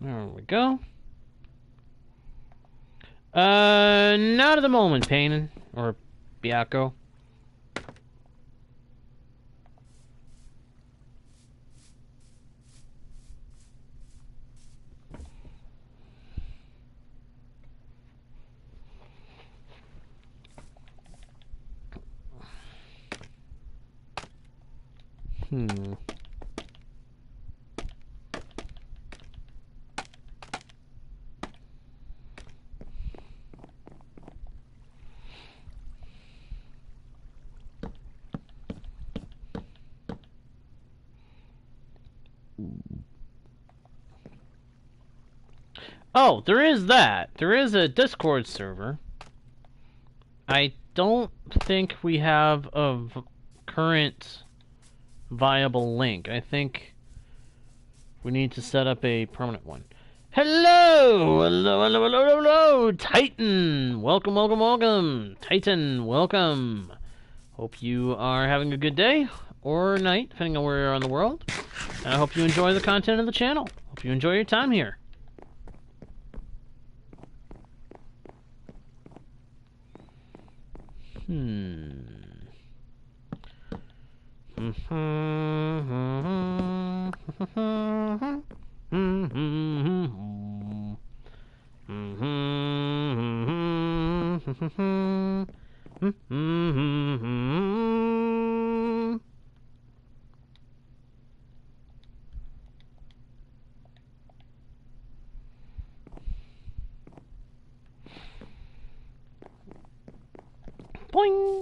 There we go. Not at the moment, Payne. Or Biako. Oh, there is that. There is a Discord server. I don't think we have a current viable link. I think we need to set up a permanent one. Hello! Hello, hello, hello, hello! Titan! Welcome, welcome, welcome! Titan, welcome! Hope you are having a good day, or night, depending on where you are in the world. And I hope you enjoy the content of the channel. Hope you enjoy your time here. Boing!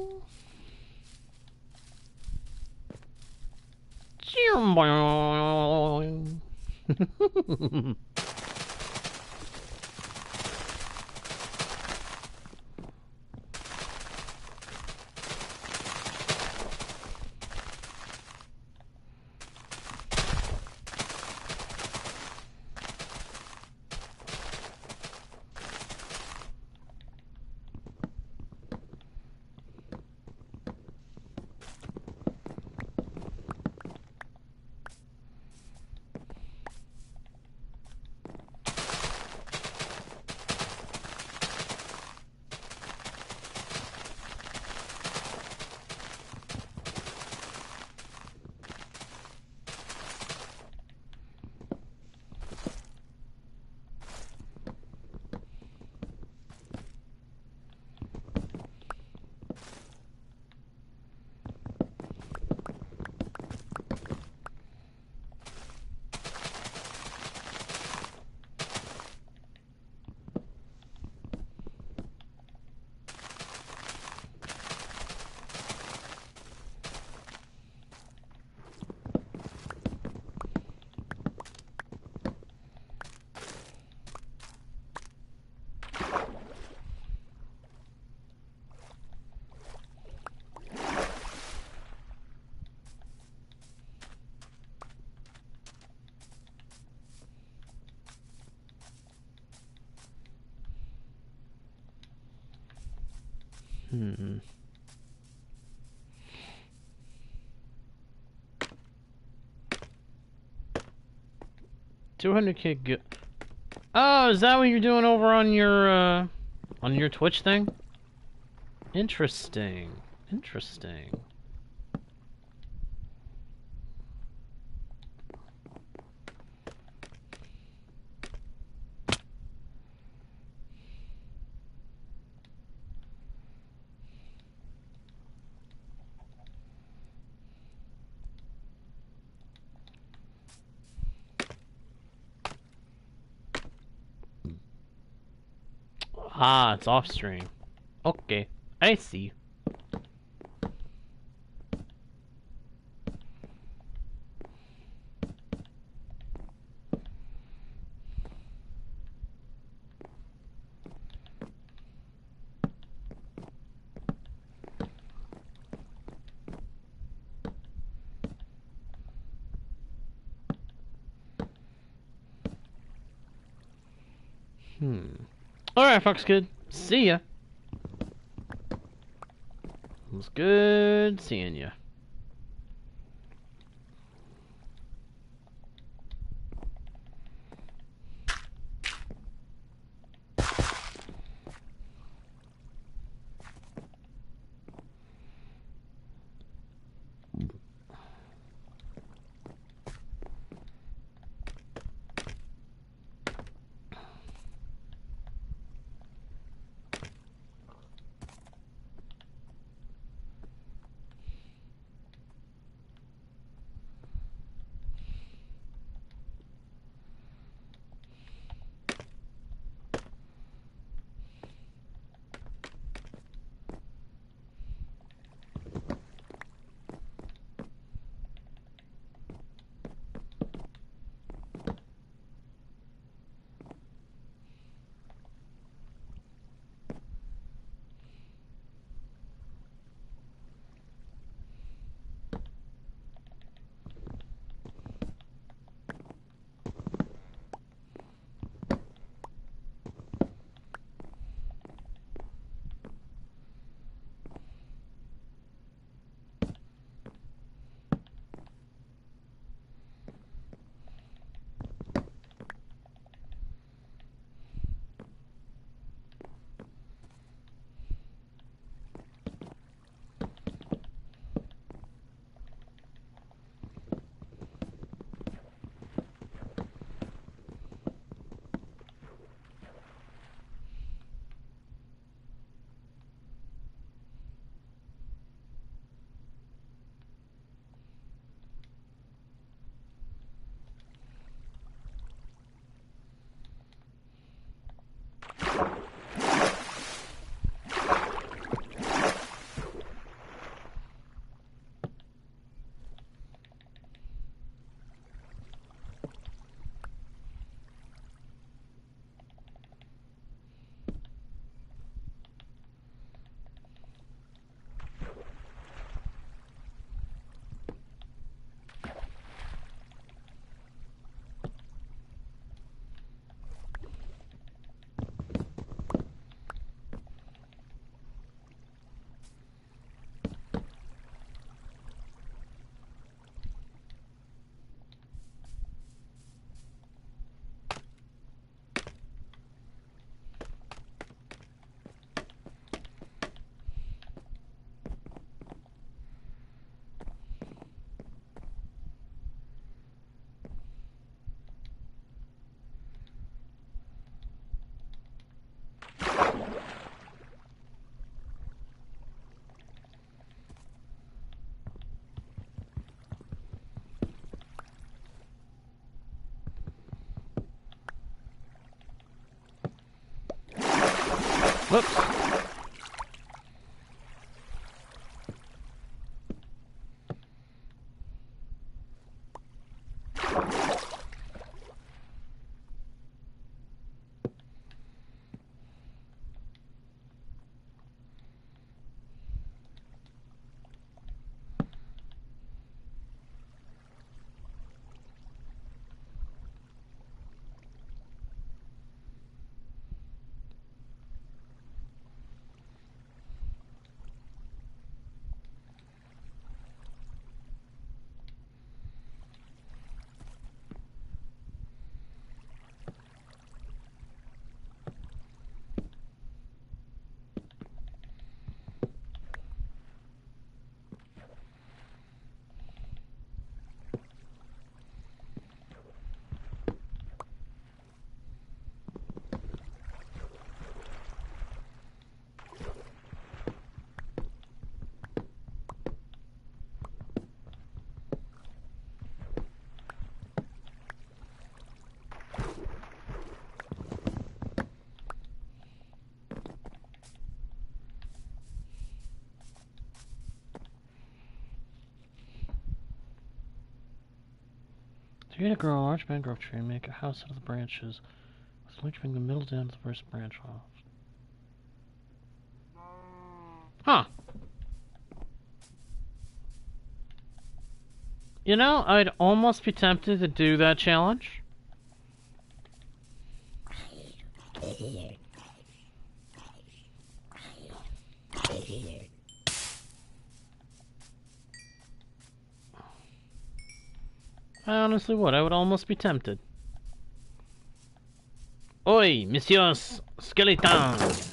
Hmm. 200K good. Oh, is that what you're doing over on your Twitch thing? Interesting. Interesting. Ah, it's off stream. Okay, I see. Alright, Fox Kid. See ya. It was good seeing ya. Whoops. So you're gonna grow a large mangrove tree and make a house out of the branches, with which bring the middle down to the first branch off. Huh. You know, I'd almost be tempted to do that challenge. I honestly would. I would almost be tempted. Oi, messieurs skeletons!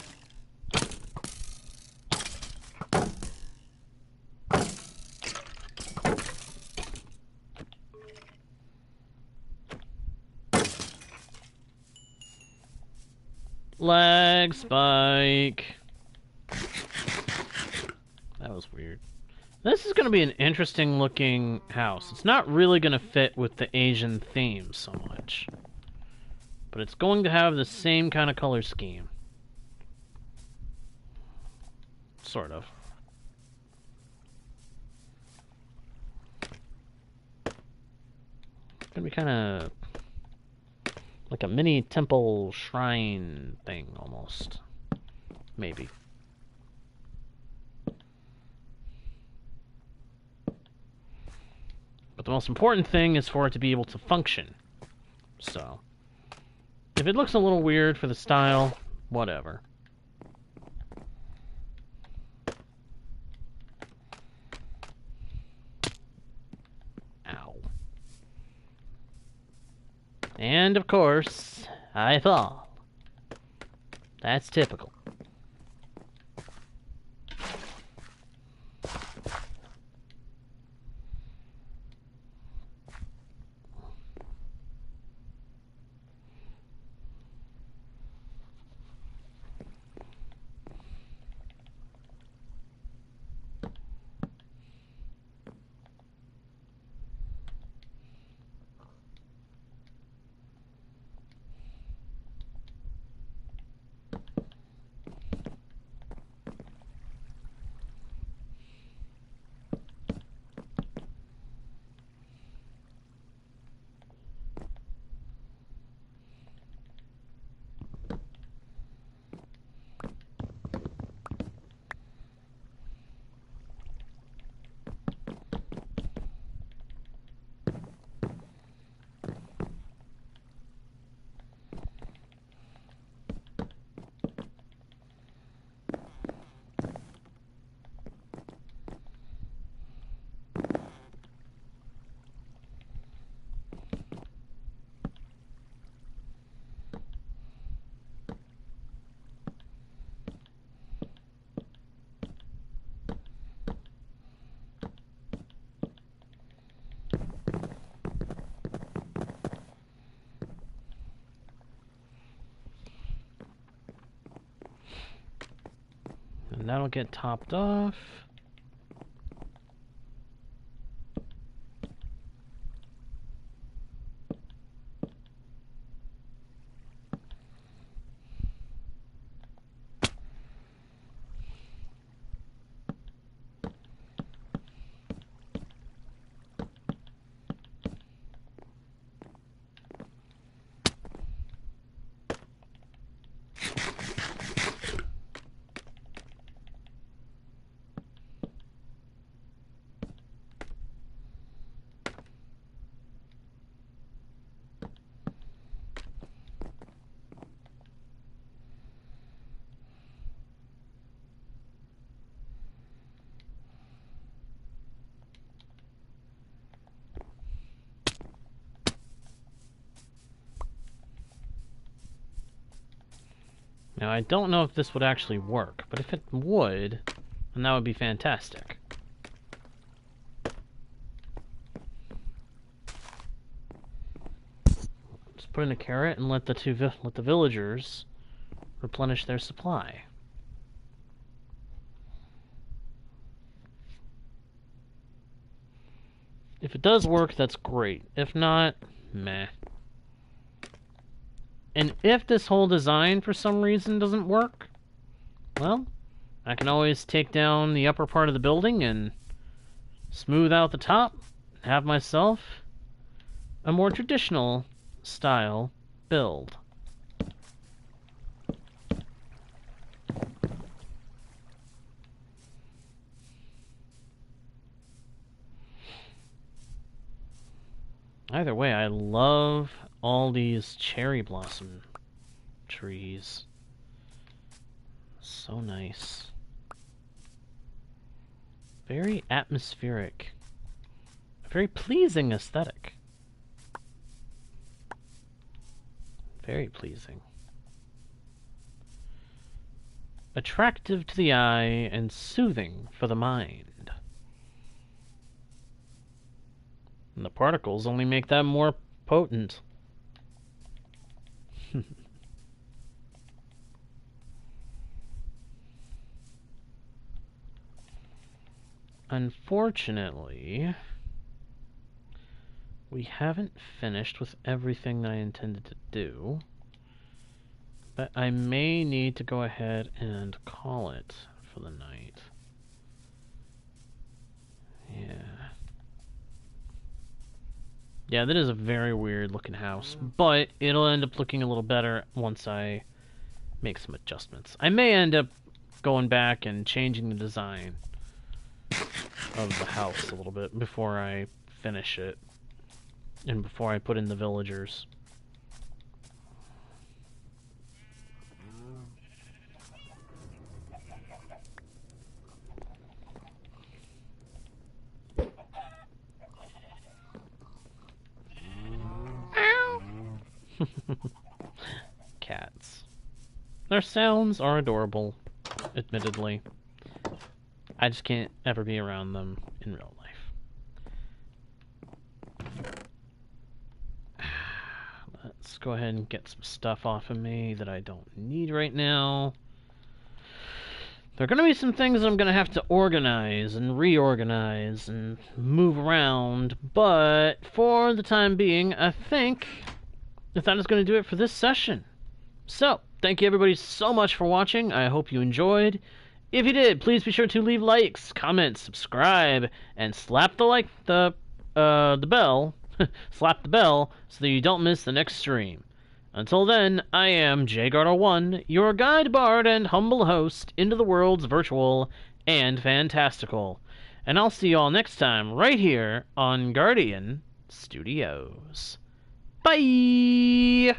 Lag spike. That was weird. This is going to be an interesting looking house. It's not really going to fit with the Asian theme so much. But it's going to have the same kind of color scheme. Sort of. It's going to be kind of like a mini temple shrine thing, almost. Maybe. But the most important thing is for it to be able to function. So, if it looks a little weird for the style, whatever. Ow. And, of course, I fall. That's typical. And that'll get topped off. Now, I don't know if this would actually work, but if it would, then that would be fantastic. Just put in a carrot and let the villagers replenish their supply. If it does work, that's great. If not, meh. And if this whole design for some reason doesn't work, well, I can always take down the upper part of the building and smooth out the top, and have myself a more traditional style build. Either way, I love all these cherry blossom trees. So nice. Very atmospheric. A very pleasing aesthetic. Very pleasing. Attractive to the eye and soothing for the mind. And the particles only make that more potent. Unfortunately, we haven't finished with everything I intended to do, but I may need to go ahead and call it for the night. Yeah, that is a very weird looking house, but it'll end up looking a little better once I make some adjustments. I may end up going back and changing the design of the house a little bit before I finish it and before I put in the villagers. Cats. Their sounds are adorable, admittedly. I just can't ever be around them in real life. Let's go ahead and get some stuff off of me that I don't need right now. There are going to be some things I'm going to have to organize and reorganize and move around, but for the time being, I think that is going to do it for this session. So, thank you everybody so much for watching. I hope you enjoyed. If you did, please be sure to leave likes, comment, subscribe, and slap the bell. Slap the bell so that you don't miss the next stream. Until then, I am JGardo1, your guide, bard, and humble host into the worlds virtual and fantastical. And I'll see you all next time right here on Guardian Studios. Bye!